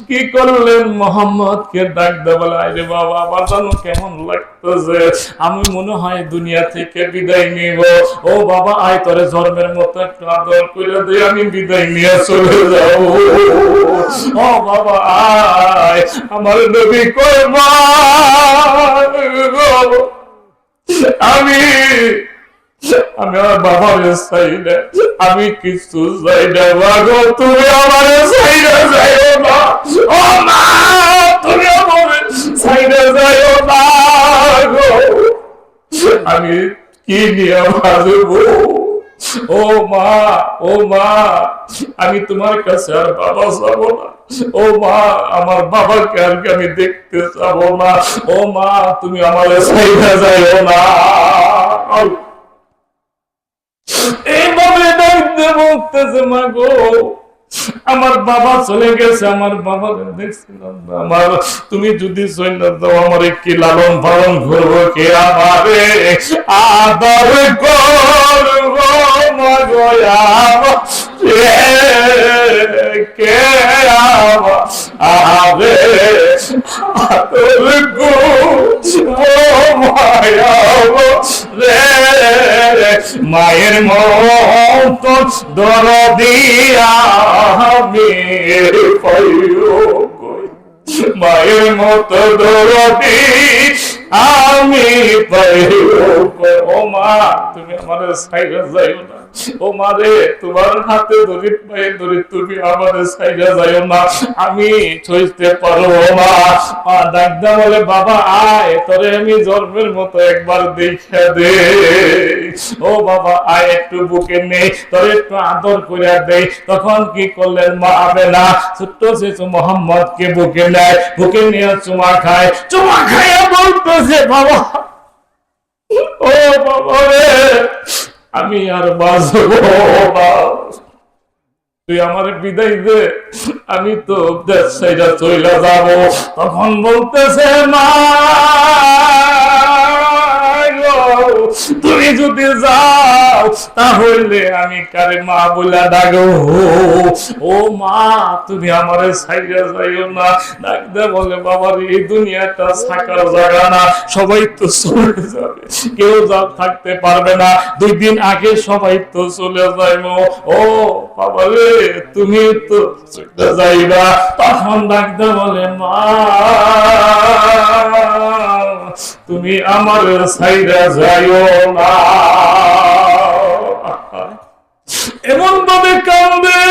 কি করলেন, মোহাম্মদ কে ডাক দে বলে, আরে বাবা আমার যেন কেমন লাগতেছে, আমি মনে হয় দুনিয়া থেকে বিদায় নিব। ও বাবা আয়, তোরে জন্মের মতো একটু আদর করে দিয়ে আমি বিদায় নিয়ে চলে যাব। ও বাবা আয়, আমার নবী কইবা আমি আমার বাবার চাই না, আমি কিছু চাই না, বাগো তুমি আমার চাই না, যাইও না। ও মা তুমি আমার চাই না, যাইও না গো, আমি কি নিয়ে বাঁচবো, ও মা, ও মা, আমি তোমার কাছে আর বাবা যাবো না। ও মা, আমার বাবাকে আর আমি দেখতে যাবো না। ও মা, তুমি আমার ছাইড়া যাইও না। এইভাবে ডাকতে বলতেছে, মা গো, আমার বাবা চলে গেছে, আমার বাবা দেখছিলাম না। আমার তুমি যদি চলে দাও, আমার কি লালন পালন করবো কে? আমারে আদর করবো মা গো, কে আবে আদর করবো মায়া রে, মায়ের মতো দরদি আমি পাইও, মায়ের মতো দরদি আমি পাইও। ও মা, তুমি আমার সাইরা যাইও না। ও মা রে, তোমার হাতে ধরি পায়ে ধরি, তুমি আমার সাইরা যাইও না, আমি সইতে পারবো না। মা ডাকদা বলে, বাবা আয়, তোরে আমি জন্মের মতো একবার দেখে দে। ও বাবা আয়, একটু বুকে নেই, তোরে একটু আদর করে দেই। তখন কি করলেন মা আমেনা, ছোট্ট শিশু মোহাম্মদকে বুকে নেয়, বুকে নিয়ে চুমা খায়, চুমা খাইয়া বলতেছে, বাবা, ও বাবা রে, আমি আর বাঁচবো না, তুই আমার বিদায় দে, আমি তো দেশ ছেড়ে চলে যাব। তখন বলতেছে, মা তুমি যদি যাও তাহলে আমি কারে মা বলে ডাকবো? ও মা, তুমি আমার ছাইড়া যাইও না। ডাকতে বলে, বাবার এই দুনিয়াটা থাকার জায়গা না, সবাই তো চলে যাবে, কেউ যা থাকতে পারবে না, 2 দিন আগে সবাই তো চলে যাইবো। ও বাবা রে, তুমি তো চলে যাইবা। তখন ডাকতে বলে, মা তুমি আমার ছাইড়া যাইও না। এমন ভাবে কান্দে,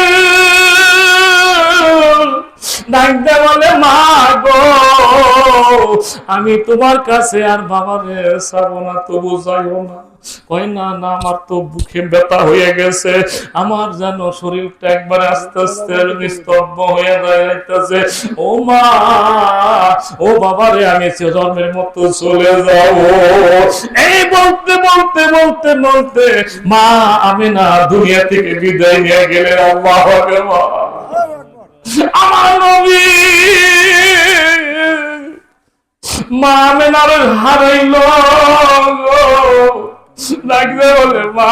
ডাকতে বলে, মা গো, আমি তোমার কাছে আর বাবারে যাবো না, তবু যাইও না। কয়, না না, আমার তো বুকে ব্যথা হয়ে গেছে, আমার যেন শরীরটা একবার আস্তে আস্তে নিস্তব্ধ হয়ে যাইতেছে। ও মা, ও বাবারে, আমি জন্মের মতো চলে যাব। এই বলতে বলতে বলতে বলতে মা আমেনা দুনিয়া থেকে বিদায় নিয়ে গেলেন। আল্লাহু আকবার। আমার নবী মা আমেনার হারাইল। ডাকতে বলে, মা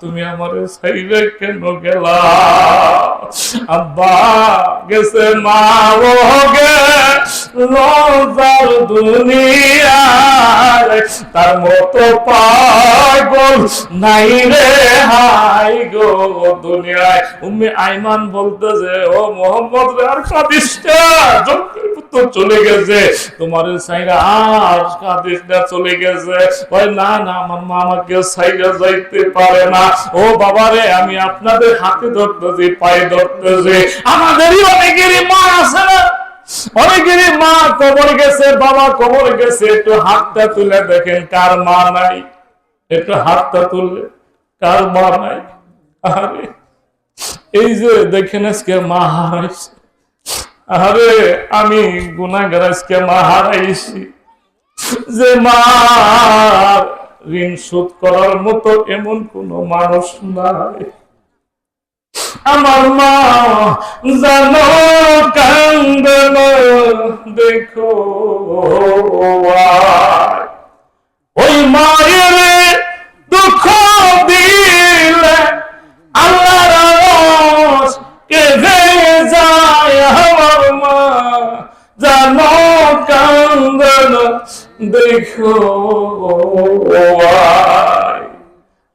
তুমি আমার ছাইড়ে কেন গেলা? আব্বা গেছে, মা গে লজার দুনিয়ায়, তার মতো পাগল নাই রে হাই গো দুনিয়ায়। উম্মে আইমান বলতেছে, ও মোহাম্মদ রে, আর কাঁদিস না, তো চলে গেছে, তোমার ছাইরা আর কাঁদিস না, চলে গেছে। না না, আমার মা আমাকে ছাইরা যাইতে পারে না। ও বাবা রে, আমি আপনাদের হাতে ধরতেছি, পায়ে ধরতেছি, আমাদেরই অনেকেরই মা আছে না, অনেকেরই মা কবর গেছে, বাবা কবর গেছে। একটু হাতটা তুলে দেখেন কার মা নাই, একটু হাতটা তুললে কার মা নাই? আরে এই যে দেখেন আজকে মা হারাইছে। আরে আমি গুনাহগার, আজকে মা হারাইছি, যে মা ঋণ শোধ করার মতো এমন কোন মানুষ নাই। আমার মা জানো কান্দে না, দেখো ওই মায়ের দুঃখ দিলে আল্লাহর আরশ কেঁদে যায়। আমার মা জানো কান্দে না, দেখো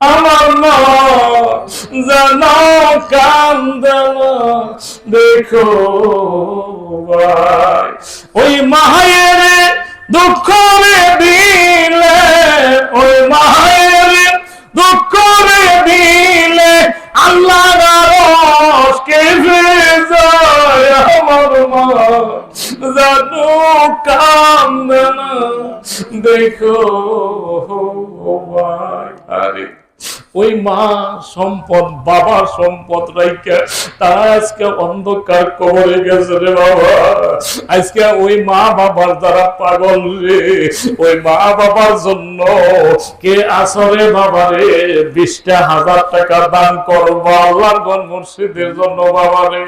আমার মা জানো কান্দে না, দেখো ওই মায়ের দুঃখ দিলে, ওই মায়ের দুঃখ দিলে আল্লাহর আরশ কেঁদে যায়। আমার মা জানো কান্দে না, দেখো ভাই। আরে ওই মা সম্পদ বাবা সম্পদ রাইখা তারা আজকে অন্ধকার কবরে গেছে রে বাবা। আজকে ওই মা বাবার যারা পাগল রে, ওই মা বাবার জন্য কে আসরে বাবা রে 20,000 টাকা দান করবো আল্লাহর ঘর মসজিদের জন্য বাবা রে।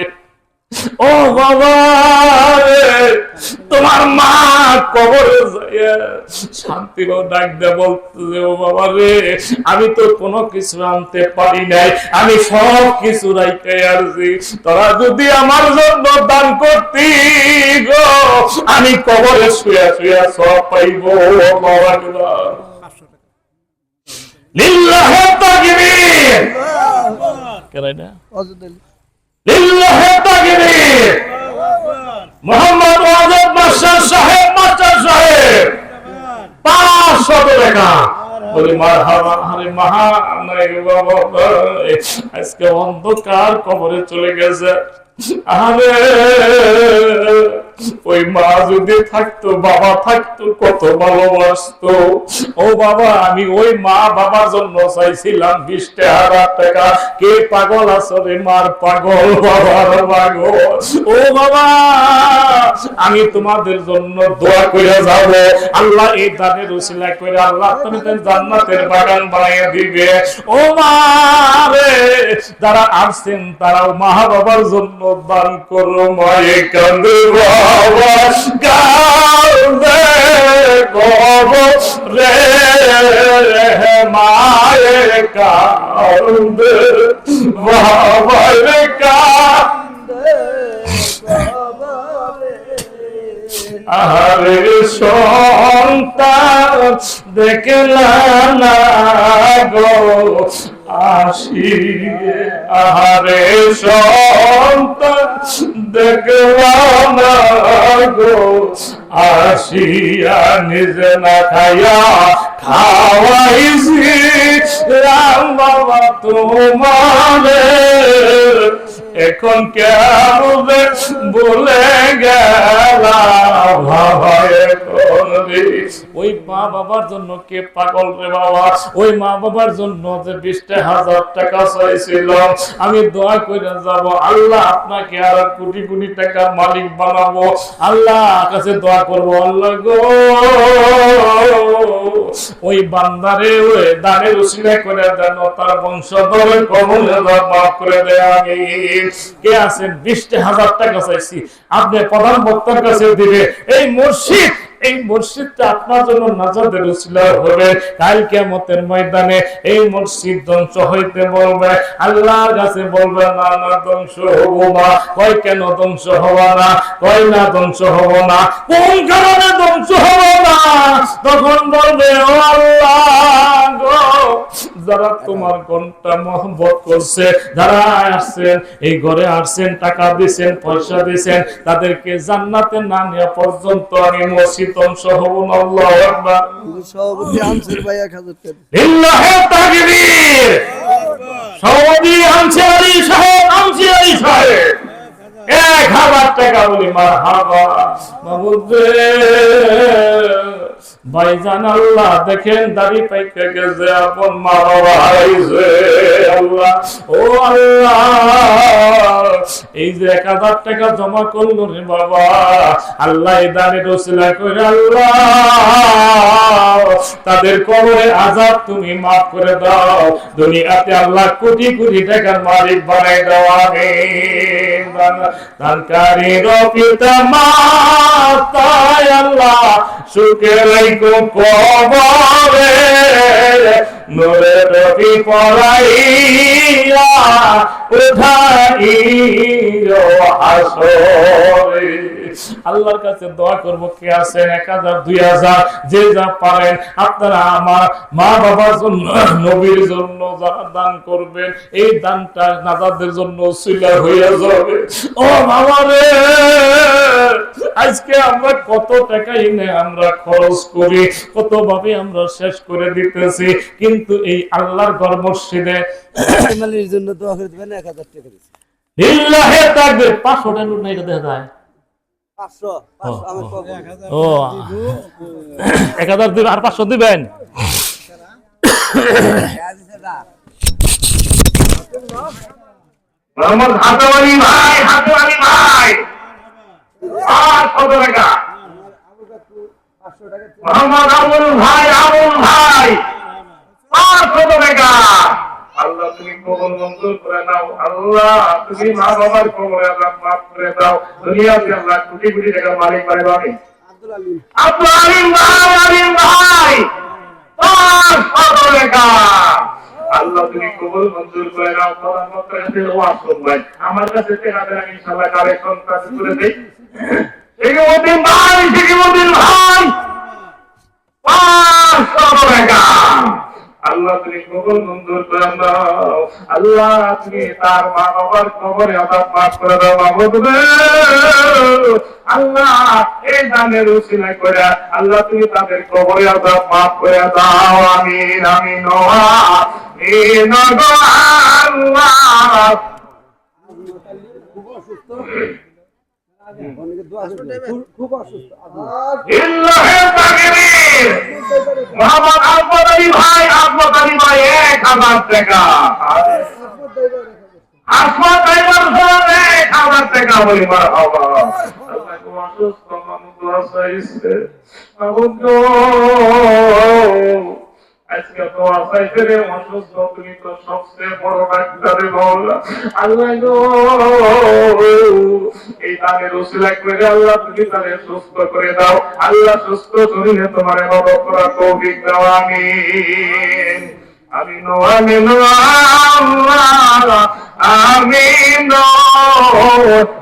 ও বাবা রে, তোমার মা কবরে যাইয়া শান্তির ডাক দে বলতে, ও বাবা রে আমি তো কোনো কিছু আনতে পারি নাই, আমি সব কিছু রাইখে আসছি, তোরা যদি আমার জন্য দান করতি গো আমি কবরে শুয়া শুয়া সব পাইব। বাবা লিল্লাহি তাকবীর, কেন না লিল্লাহি তাকবীর। মোহাম্মদ ওয়াজেদ মাস্টার সাহেব, মাস্টার সাহেব 500 টাকা বলি মারহাবা। আরে মহা নাই বাবা, আজকে অন্ধকার কবরে চলে গেছে। আরে ওই মা যদি থাকতো বাবা থাকতো কত ভালোবাসতো। ও বাবা আমি ওই মা বাবার জন্য চাইছিলাম 20,000 টাকা। কে পাগল আসলে মার পাগল বাবার পাগল। ও বাবা আমি তোমাদের জন্য দোয়া করে যাব, আল্লাহ এই দানের উসিলা করে আল্লাহ তোমাদের জান্নাতের বাগান বানিয়ে দিবে। ও মা রে যারা আসছেন তারাও মা বাবার জন্য দান করো। মায়ে কান্দে বাবা কান্দে কবরে, মায়ে কান্দে বাবা রে কান্দে আরে সন্তান দেখলা না গো আসিয়ে, আরে সন্তান দেখলা না গো আসিয়া, নিজে না খাইয়া খাওয়াইছি রাম বাবা তোমারে, এখন কেমন বলে গেলা বাবা এখন রে। ওই মা বাবার জন্য কে পাগল রে বাবা, ওই মা বাবার জন্য যে 20,000 টাকা চাইছিল, আমি দোয়া করে যাব আল্লাহ আপনাকে আর কোটি কোটি টাকার মালিক বানাবো। আল্লাহ কাছে দোয়া করবো, আল্লাহ গো ওই বান্দারে ওই দানের উসিলা করে দেন, তার বংশধর কবরে মাফ করে দেয়। আমি কে আছেন 20,000 টাকা চাইছি, আপনি প্রধান বক্তার কাছে দিবে। এই মসজিদ এই মসজিদটা আপনার জন্য নাজাতের উসিলা হবে। কাল কিয়ামতের ময়দানে এই মসজিদ ধ্বংস হইতে বলবে, আল্লাহর কাছে বলবে না না ধ্বংস হবো না। কয় কেন ধ্বংস হবো না? কয় না ধ্বংস হবো না। কোন কারণে ধ্বংস হবো না? তখন বলবে ও আল্লাহ গো যারা তোমার ঘন্টা মহব্বত করছে, যারা আসছেন এই ঘরে আসছেন, টাকা দিয়েছেন, পয়সা দিয়েছেন, তাদেরকে জান্নাতে না নেওয়া পর্যন্ত আমি মসজিদ ধ্বংস হব না। আল্লাহু আকবার। সভাপতি আনসার ভাই 1000 টাকা। লিল্লাহি তাকবীর। সভাপতি আনসারি সাহেব, আনসারি সাহেব 1000 টাকা বলি মারহাবা। মাহবুবে ভাইজান আল্লাহ দেখেন দাড়ি পাইকে গেছে, আপন মা বাবা হারাইছে। আল্লাহ ও আল্লাহ এই যে 1000 টাকা জমা করলো রে বাবা, আল্লাহ এই দানের ওসিলা করে আল্লাহ তাদের কবরে আযাব তুমি মাফ করে দাও, দুনিয়াতে আল্লাহ কোটি কোটি টাকার মালিক বানাই দাও। আমিন। দানকারীর পিতা মাতা আল্লাহ সুখে রাখো কবরে, নূরের রবি পড়াইয়া উঠাইও হাসরে। আল্লাহর কাছে দোয়া করব, কে আছেন 1000 2000 যে যা পারেন আপনারা আমার মা বাবার জন্য নবীর জন্য যারা দান করবেন, এই দানটা নাজাতের জন্য উসিলা হয়ে যাবে। ও বাবা রে আজকে আমরা কত টাকা এনে আমরা খরচ করি, কত ভাবে আমরা শেষ করে দিতেছি, কিন্তু এই আল্লাহর ঘর মসজিদে ইমানের জন্য দোয়া করে দিবেন 1000 টাকা দিছি। লিল্লাহি তাকবীর। 500 টাকা নোট নাই দেখা যায়। 500 আমার কত? ও 1000 দিবেন আর 500 দিবেন। মোহাম্মদ হাতওয়ালি ভাই, হাতওয়ালি ভাই, আর কত টাকা? মোহাম্মদ আবুল ভাই, আবুল ভাই, আর কত টাকা? আল্লাহ তুমি কবুল মঞ্জুর করে নাও। আল্লাহ তুমি মা বাবার কবরে আল্লাহ মাফ করে দাও। দুনিয়াতে আল্লাহ কোটি কোটি টাকার মালিক বানাবে। আমি আব্দুল আলিম ভাই, আলিম ভাই, আর কত টাকা? আল্লাহ তুমি কবুল মঞ্জুর করে নাও। প্রধানমন্ত্রীর ওয়াজ শুনবেন, আমার কাছে টাকা ইনশাআল্লাহ কালেকশন করে দেই। শিকিমুদ্দিন ভাই, শিকিমুদ্দিন ভাই, আর কত টাকা? আল্লাহ তুমি কবুল মঞ্জুর করে দাও। আল্লাহ তুমি তার মা বাবার কবরে আযাব মাফ করে দাও। মাবুদ রে আল্লাহ এই দানের উসিলা করে আল্লাহ তুমি তাদের কবরে আযাব মাফ করে দাও। আমিন আমিন আমিন গো আল্লাহ। খুব অসুস্থ মোহাম্মদ আহমদ আলী ভাই, আহমদ আলী ভাই 1000 টাকা। আহমদ ড্রাইভার সাহেব 1000 টাকা। বলি মারহাবা। আল্লাহ কো অসুস্থ মানুষ দোয়া চাইছে। আজকে দোয়া চাইছে রে অসুস্থ, তুমি তো সবচেয়ে বড় ডাক্তারে বলা। আল্লাহ গো এই দানের উসিলা করে আল্লাহ তুমি তাদের সুস্থ করে দাও। আল্লাহ সুস্থ শরীরে তোমার ইবাদত করার তৌফিক দাও। আমিন আমিন আমিন আল্লাহ আমিন।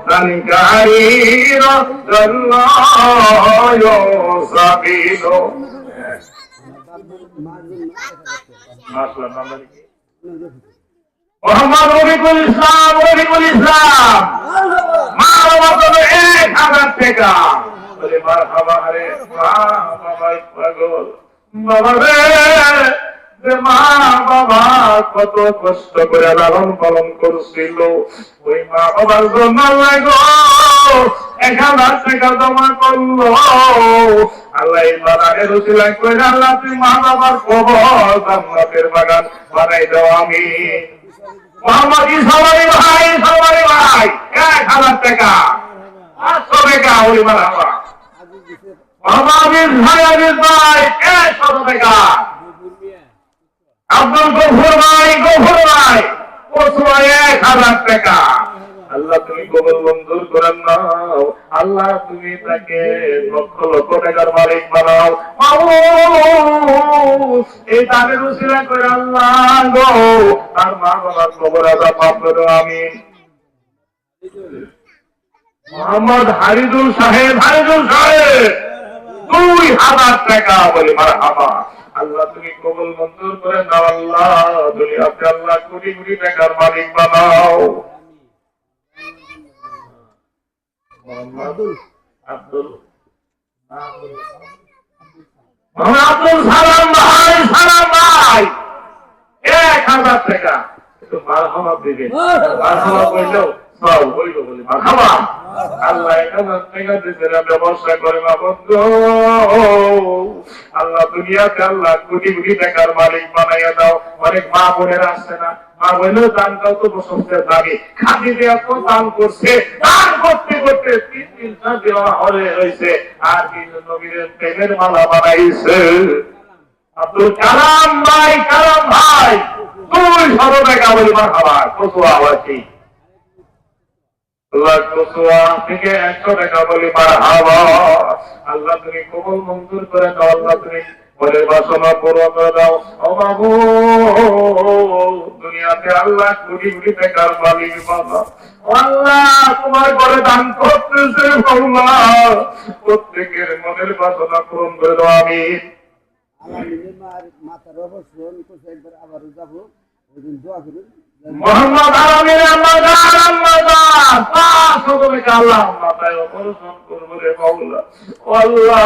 তানকারীর আল্লাহ সাবিলো মোহাম্মদ রফিকুল ইসলাম, রফিকুল ইসলাম মারহাবা 1000 টাকা। বলে মারহাবা। আরে বাবা পাগল বাবা রে, মা বাবা কত কষ্ট করে লালন পালন করছিল, ওই মা বাবার জন্য লাগো 1000 টাকা জমা করলো। আল্লাহ এই বাগানের উসিলা করে আল্লাহ তুমি মা বাবার কবর জান্নাতের বাগান বানাই দাও। আমি মোহাম্মদ ইসমাইল ভাই, ইসমাইল ভাই 1000 টাকা। 500 টাকা। ওই মারহাবা। মোহাম্মদ ভাই, আজিজ ভাই 100 টাকা। আব্দুল গফুর ভাই, গফুর ভাই 1000 টাকা। আল্লাহ তুমি কবুল মঞ্জুর করেন নাও। আল্লাহ তুমি তাকে লক্ষ লক্ষ টাকার মালিক বানাও। এই দানের উসিলা করে আল্লাহ গো তার মা বাবার কবর আযাব মাফ করে দাও। আমিন। মোহাম্মদ হারিদুল সাহেব, হারিদুল সাহেব 2000 টাকা। বলি মারহাবা। আল্লাহ তুমি কবুল মঞ্জুর করে নাও। আল্লাহ দুনিয়াতে আল্লাহ কোটি কোটি টাকার মালিক বানাও। আব্দুল আব্দুল সালাম ভাই, সালাম ভাই 1000 টাকা। একটু মারহাবা দিবেন। মারহাবা কইলেও সব হইল। বলি মারহাবা। আল্লাহ 1000 টাকা দিতে ব্যবস্থা করে না বন্ধু। আল্লাহ দুনিয়াতে আল্লাহ কোটি কোটি টাকার মালিক বানাইয়া দাও। অনেক মা বোনের আসছে না, মা বোনের দানটাও তো বসন্তের দাবি খাদি দেওয়া তো দান করছে। দান করতে করতে 3 দেওয়া হলে হয়েছে, আর 3 নবীর প্রেমের মালা বানাইছে। আব্দুল কালাম ভাই, কালাম ভাই 200 টাকা। বলি মারহাবা। কত আওয়াজি আল্লাহ কসুয়া থেকে 100 টাকা। বলি মারহাবা। আল্লাহ তুমি কবুল মঞ্জুর করে দাও। আল্লাহ তুমি বলে বাসনা পূরণ করে দাও। ও বাবু দুনিয়াতে আল্লাহ কোটি কোটি টাকার মালিক বাবা। আল্লাহ তোমার ঘরে দান করতেছে আল্লাহ প্রত্যেকের মনের বাসনা পূরণ করে দাও। আমিন। মাথার অবস্থান একবার আবারও যাবো, দোয়া করুন। মোহাম্মদ আলমীর আল্লাহ মাথায় অপারেশন করবো রে মাওলা। আল্লাহ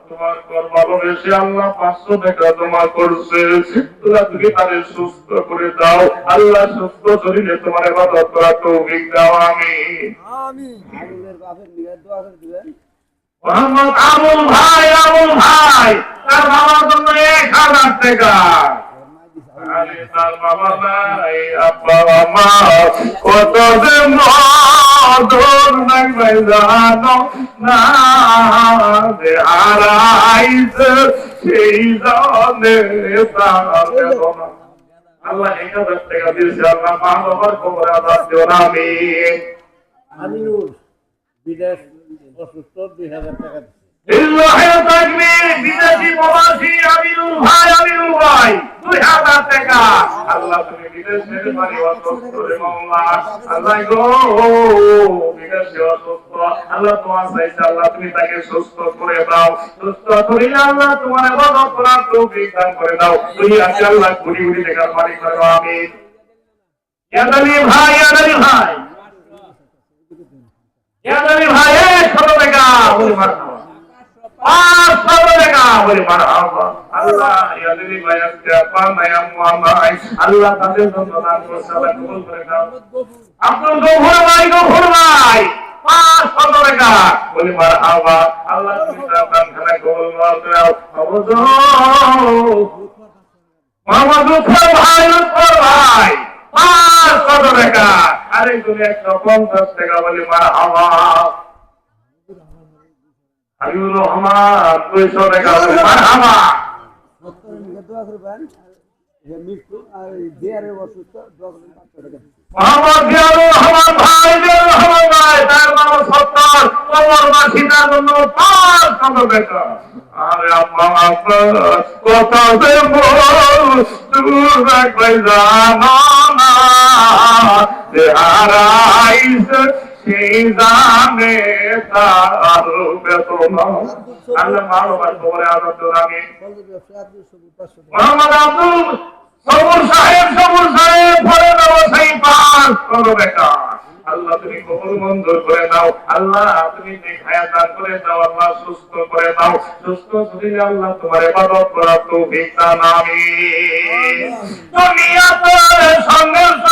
তোমার ঘর ভালোবেসে আল্লাহ 500 টাকা জমা করছে। তুমি তাদের সুস্থ করে দাও। আল্লাহ সুস্থ শরীরে তোমার ইবাদত করার তৌফিক দাও। আমিন। মোহাম্মদ আবুল ভাই, আবুল ভাই তার বাবার জন্য 1000 টাকা। খালি তার বাবা নাই আব্বা মা কত যে মধুর লাগবে জানো না যে হারাইছে সেই জনে তার বেদনা আল্লাহ 1000 টাকা দিয়েছে আল্লাহ মা বাবার কবরে আযাব দিও না আমিন আমিনুল বিদেশ অসুস্থ 2000 টাকা দিচ্ছে ইল্লাহি তাকবীর বিদেশি প্রবাসী আমিনুল ভাই 2000 টাকা আল্লাহ তুমি বিদেশের বাড়ি অসুস্থ রে মাওলা আল্লাহ গো বিদেশে অসুস্থ আল্লাহ তোমার চাইছে আল্লাহ তুমি তাকে সুস্থ করে দাও সুস্থ করে আল্লাহ তোমার ইবাদত করার তৌফিক দান করে দাও তুই আজকে আল্লাহ কোটি কোটি টাকার মালিক করে দাও আমিন ইয়াদালি ভাই ইয়াদালি ভাই 100 টাকা বলি মারহাবা 500 টাকা বলি মারহাবা আল্লাহ ইয়াদালি ভাই আজকে আপনা ইয়ামাই আল্লাহ তাদের জন্য দান করে সালাত কবুল করে দাও আব্দুল গফুর ভাই 500 টাকা বলি মারহাবা আল্লাহ তুমি তার দানখানা কবুল করে দাও আবুজো মোহাম্মদ লুৎফর ভাই 500 টাকা আরেকজন 150 টাকা বলি মারহাবা হাবিবুর রহমান 200 টাকা বলি মারহাবা দোয়া করবেন যে মৃত্যু আর দেয়ারে অসুস্থ দোয়া করবেন 500 টাকা মোহাম্মদ জিয়াউর রহমান ভাই তার নাম 70 কবরবাসী তার জন্য 500 টাকা আরে আম্মা কত যে বল দূর রাখবে জানো না যে হারাইছে সেই জানে তার বেদনা আল্লাহ মা বাবার কবরে আযাব দিও আমিন মোহাম্মদ আব্দুল সবুর সাহেব ফলে দাও সেই 500 টাকা আল্লাহ তুমি কবুল মঞ্জুর করে দাও আল্লাহ তুমি নেখায়া দান করে দাও আল্লাহ সুস্থ করে দাও সুস্থ শরীরে আল্লাহ তোমার ইবাদত করার তৌফিক দান আমিন দুনিয়াতে সংঘর্ষ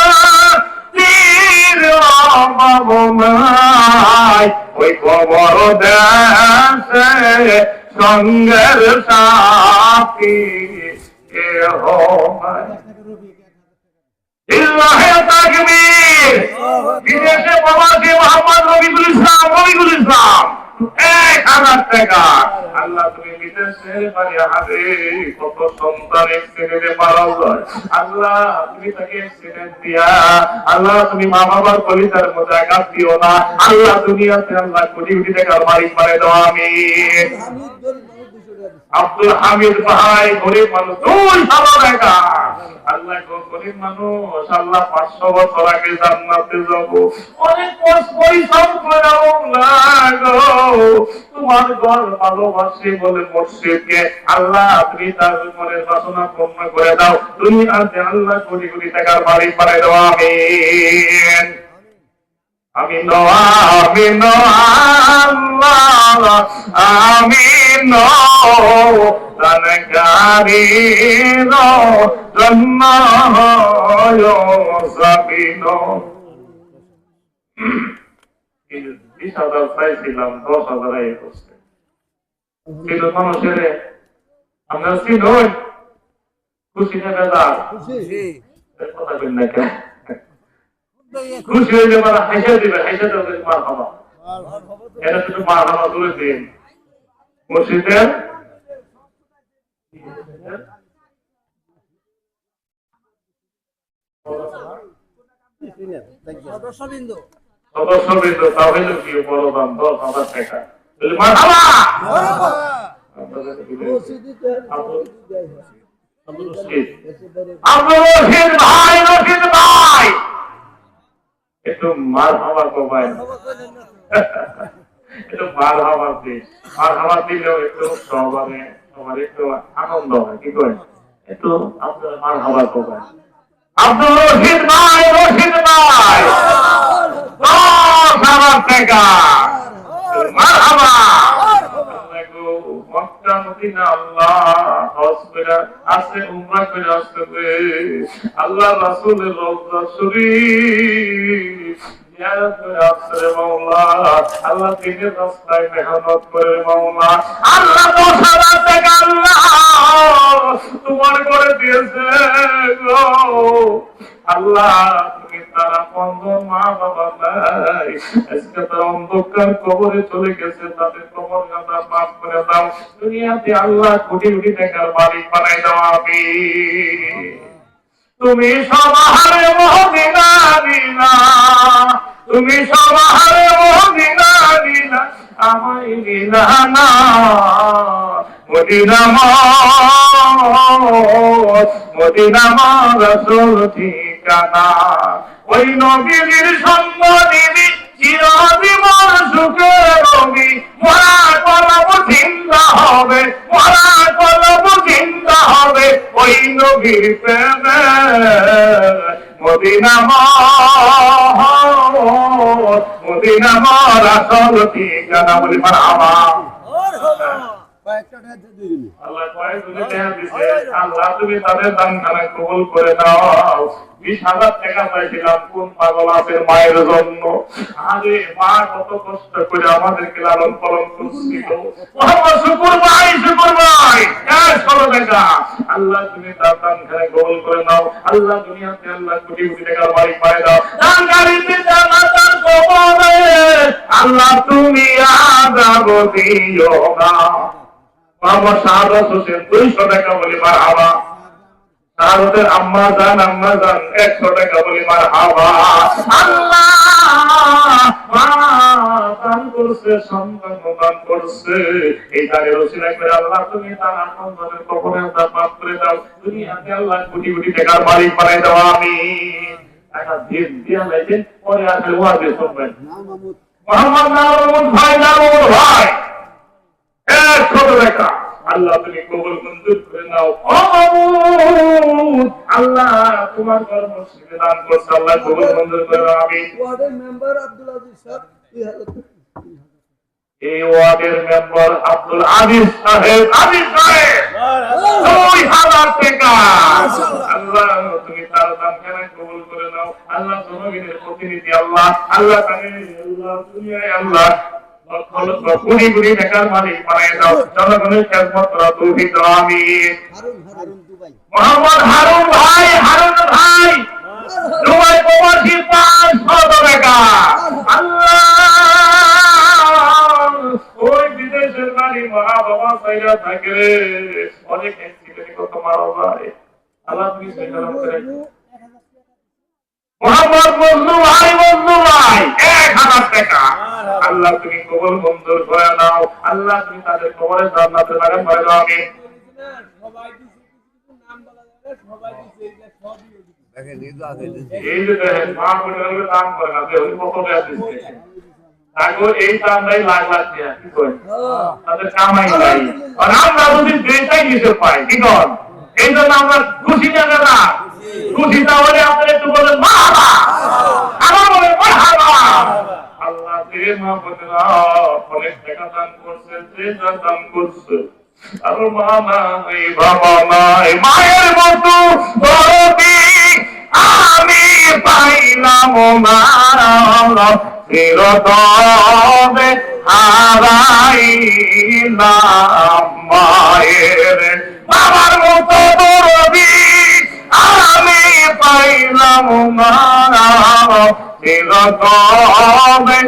তীর অভাব নাই ওই কবর দেশে সঙ্গের সাথী কেহ নাই ইল্লাহি তাকবীর বিদেশে প্রবাসী মোহাম্মদ রবিউল ইসলাম 1000 টাকা আল্লাহ তুমি বিদেশের বাড়ি হাতে কত সন্তান এক্সিডেন্টে মারা যায় আল্লাহ তুমি তাকে এক্সিডেন্ট দিয়া আল্লাহ তুমি মা বাবার কলিজার মধ্যে আঘাত দিও না আল্লাহ দুনিয়াতে আল্লাহ কোটি কোটি টাকার মালিক করে দাও আমিন আব্দুল হামিদ ভাই গরিব মানুষ 200 টাকা আল্লাহ গরিব মানুষ আল্লাহ 500 বছর আগে জান্নাতে যাব অনেক পরিশ্রম করাও না গো তোমার ঘর ভালোবাসি বলে মসজিদকে আল্লাহ তুমি তার মনের বাসনা পূর্ণ করে দাও দুনিয়াতে আল্লাহ কোটি কোটি টাকার মালিক বানাই দাও আমিন আমিন আমিন আল্লাহ আমিন দানকারী জন্য সাবিন 20,000 চাইছিলাম 10,000 এই করছে কিন্তু মানুষের আমরা চিনই খুশি না বেজার খুশি কথা বলেন না কেন খুশি হয়ে যাবে হাসা দিবে হাসা দেবে মার খাবা এটা শুধু মার খাবা তুলে দিন মসজিদের সদস্যবৃন্দ তাহলে কি বড় দাম 10,000 টাকা মার খাবা রশিদ ভাই একটু মার হাওয়া কমাই একটু মার হাওয়া দিলেও একটু সবারে আমার একটু আনন্দ হয় কি করে একটু আপনার মার হাওয়া কমাই আব্দুল রশিদ ভাই 10,000 টাকা মার হাওয়া মক্কা মদিনা আল্লাহ হজ করে আসে উমরা করে আসতে আল্লাহ রাসূলের রওজা শরীফ জিয়ারত করে আসছে মাওলা। আল্লাহ দিনের রাস্তায় মেহনত করে মাওলা। আল্লাহ 10,000 টাকা আল্লাহ তোমার করে দিয়েছে গো আল্লাহ। তুমি তারা 15 মা বাবা নাই, আজকে তারা অন্ধকার কবরে চলে গেছে, তাদের কবর গাদা মাফ করে দাও। দুনিয়াতে আল্লাহ কোটি কোটি টাকার মালিক বানাই দাও আমিন। তুমি সবারে মদিনা দিলা, তুমি সবারে মদিনা দিলা, আমায় দিলা না মদিনা মদিনা রাসূল ঠিকানা। ওই নবীর সঙ্গ দিবি চিরজীবন সুখে রবি, মরা কলব জিন্দা হবে, মরা কলব জিন্দা হবে ওই নবীর প্রেমে। মদিনা মদিনা রাসূল ঠিকানা বলি মারহাবা। আল্লাহ কয়েকজনে দেয়া দিছে, আল্লাহ তুমি তাদের দানখানা কবুল করে দাও। 20,000 টাকা চাইছিলাম কোন পাগল আছে মায়ের জন্য। আরে মা কত কষ্ট করে আমাদেরকে লালন পালন করছিল। মোহাম্মদ শুকুর ভাই 100 টাকা আল্লাহ তুমি তার দানখানা কবুল করে নাও। আল্লাহ দুনিয়াতে আল্লাহ কোটি কোটি টাকার মালিক বানাই দাও। দানকারীতে জান্নাতের কবরে আল্লাহ তুমি আযাব দিও না। বাবা শাহাদাত হোসেন 200 টাকা বলি মারহাবা। শাহাদাতের আম্মা জান 100 টাকা বলি মারহাবা। আল্লাহ মা দান করছে, সন্তান দান করছে, এই দানের ওসিলা করে আল্লাহ তুমি তার সন্তানের কবরে আযাব মাফ করে দাও। দুনিয়াতে আল্লাহ কোটি কোটি টাকার মালিক বানাই দাও আমিন। টাকা দিয়ে লাইছেন পরে আসলে ওয়াজ শুনবেন। মোহাম্মদ নারুল ভাই 100 টাকা আল্লাহ তুমি কবুল মঞ্জুর করে নাও। আল্লাহ তোমার ঘর মসজিদে দান করছে, আল্লাহ কবুল মঞ্জুর করে নাও আমিন। ওয়ার্ডের মেম্বার আব্দুল আজিজ সাহেব এই ওয়ার্ডের মেম্বার আব্দুল আজিজ সাহেব 2,000 টাকা আল্লাহ তুমি তার দানখানা কবুল করে নাও। আল্লাহ জনগণের প্রতিনিধি আল্লাহ, আল্লাহ দুনিয়ায় আল্লাহ কোটি কোটি টাকার মালিক বানাই দাও। জনগণের খেদমত করা তৌফিক দাও আমিন। মোহাম্মদ হারুন ভাই দুবাই প্রবাসী 500 টাকা আল্লাহ। ওই বিদেশের বাড়ি মা বাবা চাইরা থাকে, অনেক অ্যাক্সিডেন্ট কত মারা যায়, আল্লাহ তুমি সেখানে করে। মোহাম্মদ মজনু ভাই 1,000 টাকা আল্লাহ তুমি কবুল মঞ্জুর করে নাও। আল্লাহ তুমি তাদের কবরে জান্নাতের বাগান করে দাও আমিন। এই যে দেখেন মা বোনেরা দান করে না, ওই কত টাকা দিচ্ছে তারপর এই দামটাই লাখ লাখ টাকা কি করে তাদের কামাই নাই। আর আমরা যদি দেশটাই নিতে পাই কি কর, এই জন্য আমরা খুশি জানে না, খুশি তাহলে আপনারা একটু বলেন মারহাবা, আমার বলেন মারহাবা। আল্লাহ দিয়ে মা বোনেরা অনেক টাকা দান করছে, যে দান করছে আর মা নাই বাবা নাই, মায়ের মতো দরদি আমি পাইলাম না, চিরতরে হারাইলাম মায়ের। বাবার মতো দরদি আমি পাইলাম না, চিরতরে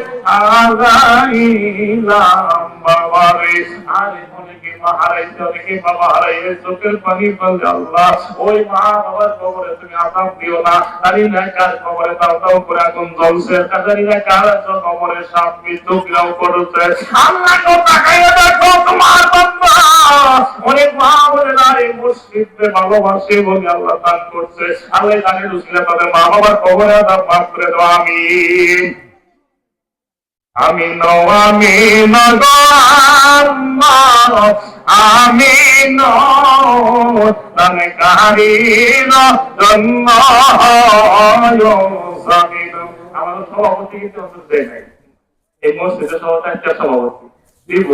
হারাইলাম বাবারে। আরে অনেকে মা হারাইছে, অনেকে বাবা হারাইছে, চোখের পানি ফেলছে। আল্লাহ ওই মা বাবার কবরে তুমি আযাব দিও না। জানি না কার কবরে তাও তাও করে আগুন জ্বলছে, জানি না কার কবরে সাপ বিদ্যুৎ করছে। আল্লাহ তো তাকাইয়া দেখো তোমার বান্দা অনেক মা বোনেরা এই মসজিদে ভালোবাসে বলে আল্লাহ দান করছে। আল্লাহ দানের উসিলা তাদের মা বাবার কবরে আযাব মাফ করে দাও আমিন। আমিন আমিন গো আল্লাহ আমিন, দানকারীর জন্য আমিন। আমাদের সভাপতি কিন্তু দেয় নাই, এই মসজিদের সভাপতি একটা সভাপতি দিব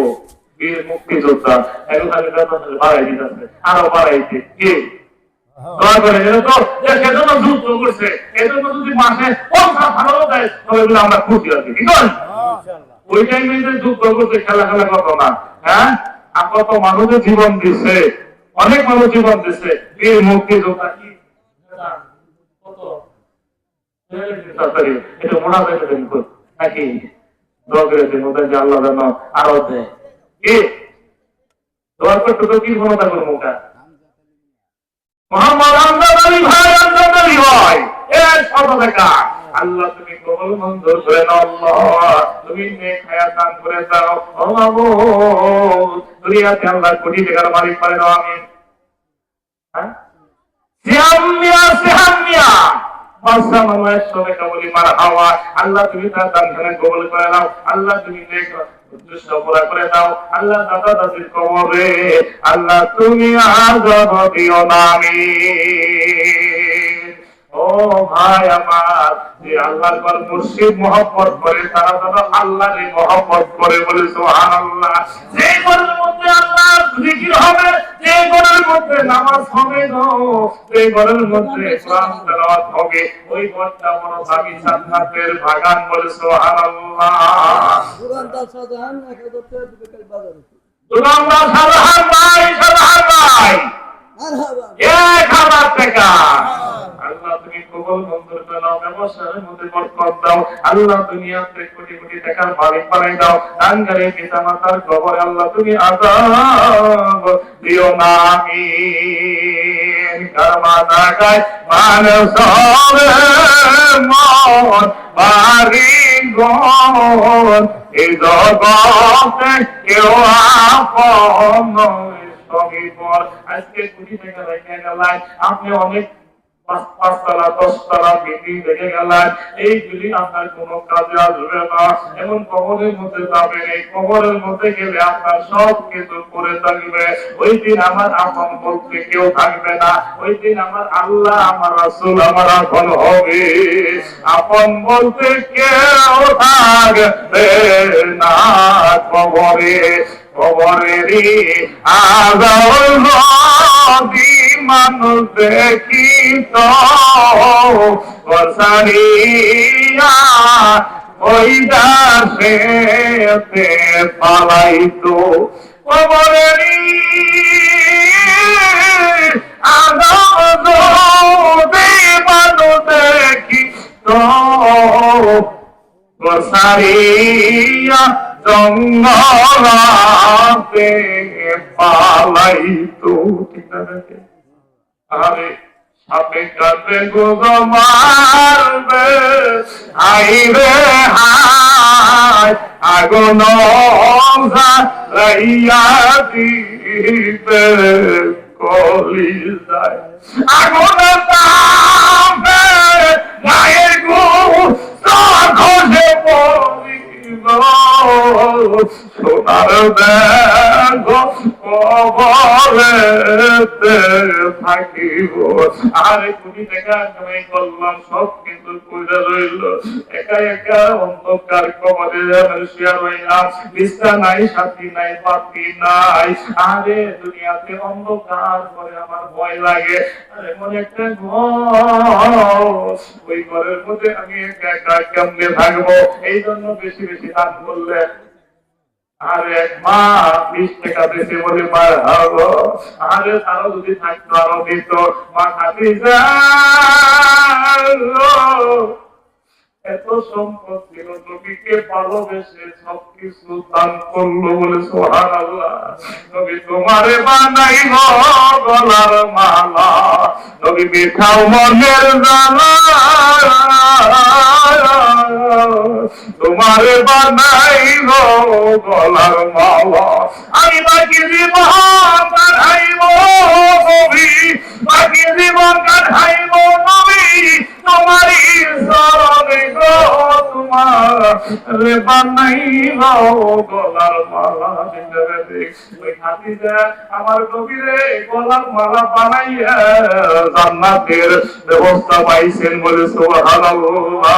বীর মুক্তিযোদ্ধা এখন খালি বেতন বাড়াই দিতেছে, আরো বাড়াইছে কে দয়া করে এটা তো দেশের জন্য যুদ্ধ করছে, এজন্য যদি মাসে 50,000 দেয় তবে বলে আমরা খুশি আছি, কি করেন? ওই টাইমে যে যুদ্ধ করছে খেলা খেলা কত না, হ্যাঁ আপনার তো মানুষের জীবন দিচ্ছে, অনেক মানুষ জীবন দিচ্ছে, বীর মুক্তিযোদ্ধা কি কত এটা মনে হয় নাকি দোয়া করে দিন ওদের যে আল্লাহ যেন আরো দেয়, কি দোয়া করতে তো কি ক্ষমতা করবো ওটা মোহাম্মদ আমজাদ আলী ভাই, আমজাদ আলী ভাই এর শত টাকা আল্লাহ তুমি কবুল মঞ্জুর করে নাও, আল্লাহ তুমি নেক হায়াত দান করে দাও, আল্লাহ দুনিয়াতে আল্লাহ কোটি টাকার মালিক করে দাও, আমিন। হ্যাঁ সিয়ামিয়া সিয়ামিয়া বাদশা মামা 100 টাকা বলি মার হাওয়া, আল্লাহ তুমি তার দান কবুল করে নাও, আল্লাহ তুমি নেক উদ্দেশ্য পুরা করে দাও, আল্লাহ দাদা দাদির কবরে আল্লাহ তুমি আযাব দিও না, আমিন। ও ভাই আমার, যে আল্লাহর পর মুর্শিদ মহব্বত করে তারা যেন আল্লাহরই মহব্বত করে, বলে সুবহানাল্লাহ। যে ঘরের মধ্যে আল্লাহর জিকির হবে, যে ঘরের মধ্যে নামাজ হবে, যে ঘরের মধ্যে কোরআন তেলাওয়াত হবে, ওই ঘরটা বড় দামি জান্নাতের বাগান, বলে সুবহানাল্লাহ। দোকানদার শাহজাহান 1000 টাকা বিকেল বাজার দোকানদার শাহজাহান ভাই, শাহজাহান ভাই মারহাবা 1000 টাকা আল্লাহ তুমি কবুল মঞ্জুর করে নাও, ব্যবসার মধ্যে বরকত দাও, আল্লাহ দুনিয়াতে কোটি কোটি টাকার মালিক বানাই দাও, দানকারী পিতা মাতার কবরে আল্লাহ তুমি আযাব দিও না, আমিন। কারমা তাকায় মানুষ হবে মন বাড়ি ঘর, এই জগতে কেউ আপন নয়, সবই পর। আজকে কোটি টাকা রেখে গেলেন আপনি, অনেক 5 তলা 10 তলা বিল্ডিং দেখে গেলেন, এইগুলি আপনার কোন কাজে আসবে না, এমন কবরের মধ্যে যাবেন, এই কবরের মধ্যে গেলে আপনার সব কিছু পড়ে থাকবে, ওই দিন আমার আপন বলতে কেউ থাকবে না, ওই দিন আমার আল্লাহ আমার রাসূল আমার আপন হবে, আপন বলতে কেউ থাকবে না কবরে, কবরেরই আযাব যদি মানুষ দেখিত বসারিয়া ওই দাসেতে পালাইতো, কবরেরই আযাব যদি মানুষ দেখিত বসারিয়া জঙ্গলাতে পালাইতো, ঠিক আছে। আরে সাপে কাটে গোগো মারবে, আইরে হায় আগুন জ্বালাইয়া দিবে কলি যায়, আগুন তাপে গায়ের গো খসে পড়িব, সোনার দেখো কবরেতে থাকিব, আরে কোটি টাকা কামাই করলাম সব কিন্তু কইরা রইল, একা একা অন্ধকার কবরে শুয়ে রইলাম, বিছানা নাই, সাথী নাই, পাতি নাই, আরে দুনিয়াতে অন্ধকার করে আমার ভয় লাগে, আরে মনে একটা ঘর, ওই ঘরের মধ্যে আমি একা একা কেমনে থাকবো, এই জন্য বেশি বেশি দান করলে, আরে মা 20 টাকা দিতে বলে মার হবো, আরে তারও যদি থাকতো আরো দিত, মা খাতি যা এত সম্পদ ছিল, নবীকে ভালোবেসে সবকিছু দান করলো, বলে সুবহানাল্লাহ। নবী তোমারে বানাইল গলার মালা, নবী মিঠাও মনের জ্বালা, তোমারে বানাইল গলার মালা, আমি বাকি জীবন কাটাইব নবী, বাকি জীবন কাটাইব নবী তোমারই শরণে গো, তোমারে বানাইল গলার মালা, ওই খাদিজা আমার নবীরে গলার মালা বানাইয়া জান্নাতের ব্যবস্থা পাইছেন, বলে সুবহানাল্লাহ।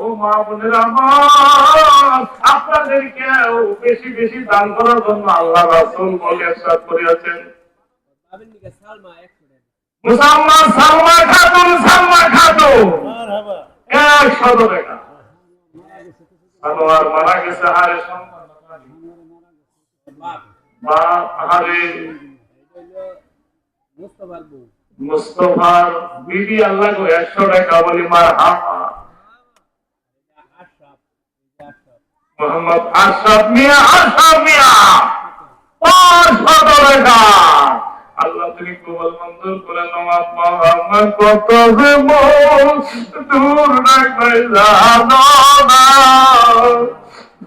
ও মা বোনেরা আমার, আপনাদেরকেও বেশি বেশি দান করার জন্য আল্লাহ রাসূল বলে ইরশাদ করিয়াছেন, মুসাম্মদ সালমা খাতুন 100 টাকা। সালোয়ার মারা গেছে, হারে হারে মুস্তফার বিবি আল্লাহ গো 100 টাকা বলি মার হামা। মোহাম্মদ আশরাফ মিয়া 500 টাকা। আল্লাহ তুমি কবুল মঞ্জুর করে নাও। মোহাম্মদ কত দূর রাখবে জানো না,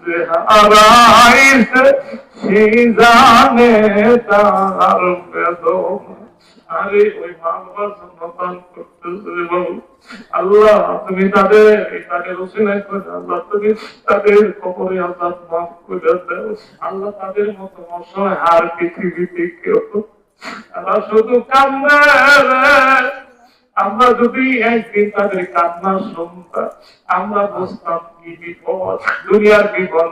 যে হারাইছে সেই জানে তার বেদনা। আরে ওই বাবার জন্য দান করতেছে বাবু। আল্লাহ তুমি তাদের উসিলায় করে, আল্লাহ তুমি তাদের কবরে আযাব মাফ করে দাও। আল্লাহ তাদের মতো অসহায় আর পৃথিবীতে কেউ। আল্লাহ শুধু কান্না, আমরা যদি একদিন তাদের কান্না শুনতাম, আমরা বুঝতাম কি বিপদ। দুনিয়ার বিপদ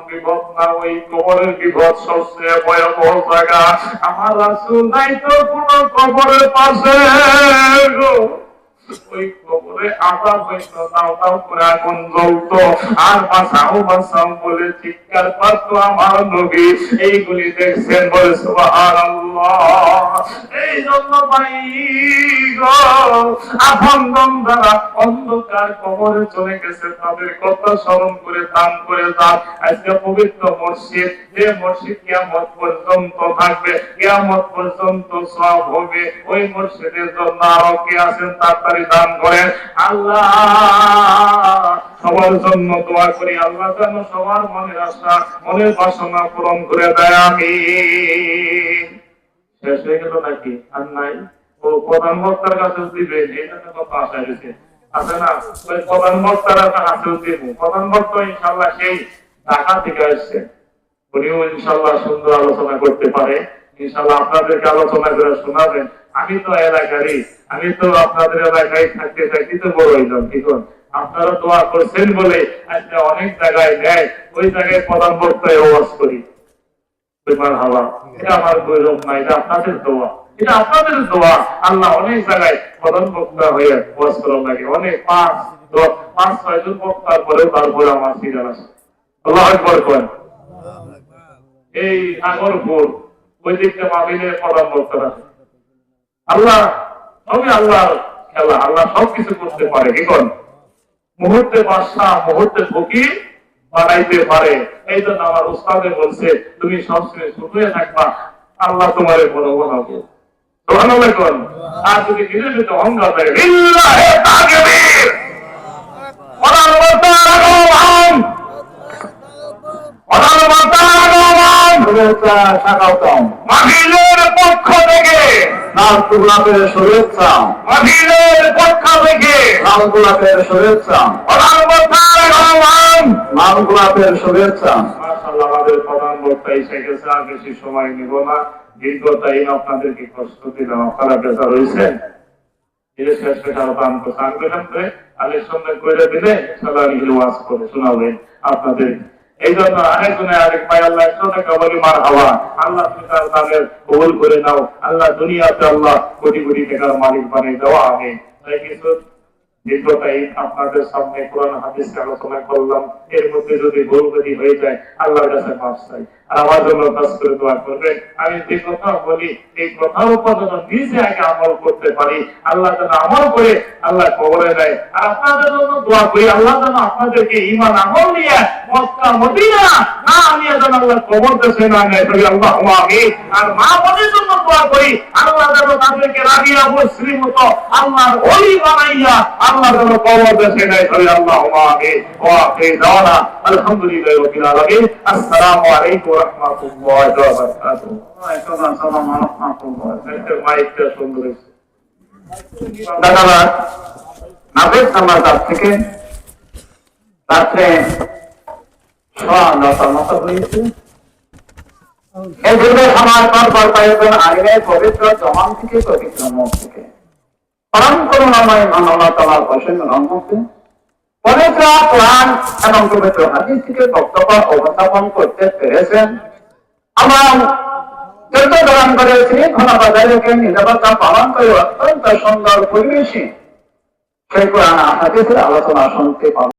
না, ওই কবরের বিপদ সবচেয়ে ভয়াবহ জায়গা। আমার রাসূল নাই তো কোন কবরের পাশে গো, ওই কবরে আযাব হইতো, দাও করে আগুন জ্বলতো, আর বাঁচাও বলে চিৎকার করতো আমার নবী। এইগুলি দেখছেন, বলে সুবহানাল্লাহ। এই জন্য ভাই গো, আপনজন যারা অন্ধকার কবরে চলে গেছে, তাদের কথা স্মরণ করে দান করে যান। আজকে পবিত্র মসজিদ, যে মসজিদ কিয়ামত পর্যন্ত থাকবে, কিয়ামত পর্যন্ত সওয়াব হবে, ওই মসজিদের জন্য আরো কে আছেন তাড়াতাড়ি দান করেন। আল্লাহ সবার জন্য দোয়া করি, আল্লাহ যেন সবার মনের আশা, মনের বাসনা পূরণ করে দেয়। আমিন। শেষ হয়ে গেল নাকি? আর নাই? ও প্রধান বক্তার কাছে দিবে, এটা তো কথা আশা রয়েছে, আছে না? ওই প্রধান বক্তার কাছে দিব। প্রধান বক্তা ইনশাআল্লাহ সেই ঢাকা থেকে আসছে, উনিও ইনশাআল্লাহ সুন্দর আলোচনা করতে পারে। ইনশাআল্লাহ আপনাদেরকে আলোচনা করে শোনাবেন। আমি তো এলাকারই, আমি তো আপনাদের এলাকায় থাকতে থাকতে তো বড় হইলাম। দেখুন, আপনারা দোয়া করছেন বলে আজকে অনেক জায়গায় নেয়, ওই জায়গায় প্রধান বক্তায় ওয়াজ করি। হাওয়া, এটা আমার গৌরব না, এটা আপনাদের দোয়া, এটা আপনাদের দোয়া। আল্লাহ অনেক জায়গায় প্রধান বক্তা হয়ে ওয়াজ করার লাগে, অনেক 5-6 জন বক্তার পরেও তারপরে আমার সিরিয়াল আসে। আল্লাহু আকবার করেন। এই নাগরপুর ওই দিকটা মাহফিলে প্রধান বক্তা আছে। আল্লাহ সবই আল্লাহর খেলা, আল্লাহ সবকিছু করতে পারে। কি করেন? মুহূর্তে বাদশা, মুহূর্তে ফকির বানাইতে পারে। এই জন্য আমার উস্তাদে বলছে, তুমি সবসময় ছোট হয়ে থাকবা, আল্লাহ তোমারে বড় বানাবো। সুবহানাল্লাহ করেন। আর যদি নিজের ভিতরে অহংকার থাকে, লিল্লাহি তাকবীর, প্রধান বক্তা আগমন, প্রধান বক্তা আগমন, শুভেচ্ছা স্বাগতম। মাহফিলের পক্ষ থেকে লাল গোলাপের শুভেচ্ছা, মাহফিলের পক্ষ থেকে লাল গোলাপের শুভেচ্ছা, প্রধান বক্তা আগমন, লাল গোলাপের শুভেচ্ছা। মাশাআল্লাহ, আমাদের প্রধান বক্তা এসে গেছে, আর বেশি সময় নিব না। দীর্ঘ টাইম আপনাদেরকে কষ্ট দিলাম, আপনারা বেজার হয়েছেন। এটা শেষ করে আরো দান করতে আনবেন, আলের সঙ্গে করে দিলে সাদা ওয়াজ করে শোনাবেন আপনাদের। এই জন্য আরেক ভাই আল্লাহ 100 টাকা বলি মার হাওয়া। আল্লাহ তুমি তার দানের কবুল করে নাও। আল্লাহ দুনিয়াতে আল্লাহ কোটি কোটি টাকার মালিক বানিয়ে দেওয়া। আমিন। তাই কিছু দীর্ঘটাই আপনাদের সামনে কোরআন হাদিস আলোচনা করলাম। এর মধ্যে যদি ভুলভ্রান্তি হয়ে যায়, আল্লাহর কাছে মাফ চাই, আর আমার জন্য কাজ করে দোয়া করবেন। আমি যে কথা বলি, এই কথার উপর যেন নিজে আগে আমল করতে পারি, আল্লাহ যেন আমল করে আল্লাহ কবরে দেয়। আর আপনাদের জন্য দোয়া করি, আল্লাহ যেন আপনাদেরকে ঈমান আমল নিয়ে মক্কা মদিনা না নিয়ে যেন আল্লাহ কবর দেশে না নেয়। আল্লাহুম্মা আমিন। আর মা বোনের জন্য দোয়া করি, আল্লাহ যেন তাদেরকে রাবিয়া মুসলিম মতো আল্লাহর ওলি বানাইয়া আল্লাহ যেন কবর দেশে নেয়। আল্লাহুম্মা আমিন। ওয়া আখির দাওয়ানা আলহামদুলিল্লাহি রাব্বিল আলামিন। আসসালামু আলাইকুম ওয়া রাহমাতুল্লাহি ওয়া বারাকাতুহু। আসসালামু আলাইকুম ওয়া রাহমাতুল্লাহি। মাইকটা সুন্দর হয়েছে। ধন্যবাদ। নাফিস আমার কাছ থেকে রাত্রে 9:00 মতো হয়েছে। এই দীর্ঘ সময় পর কয়েকজন আলিমের পবিত্র জমান থেকে, পবিত্র মুখ থেকে পরম করুণাময় আল্লাহ তাআলার অসীম রহমতে পবিত্র কোরআন এবং পবিত্র হাদিস থেকে বক্তব্য উপস্থাপন করতে পেরেছেন। আমার যত গ্রহণ করেছি ঘনবাজারকে নিরাপত্তা পালন করে অত্যন্ত সুন্দর পরিবেশে সেই কোরআন হাদিসের আলোচনা শুনতে পাবো।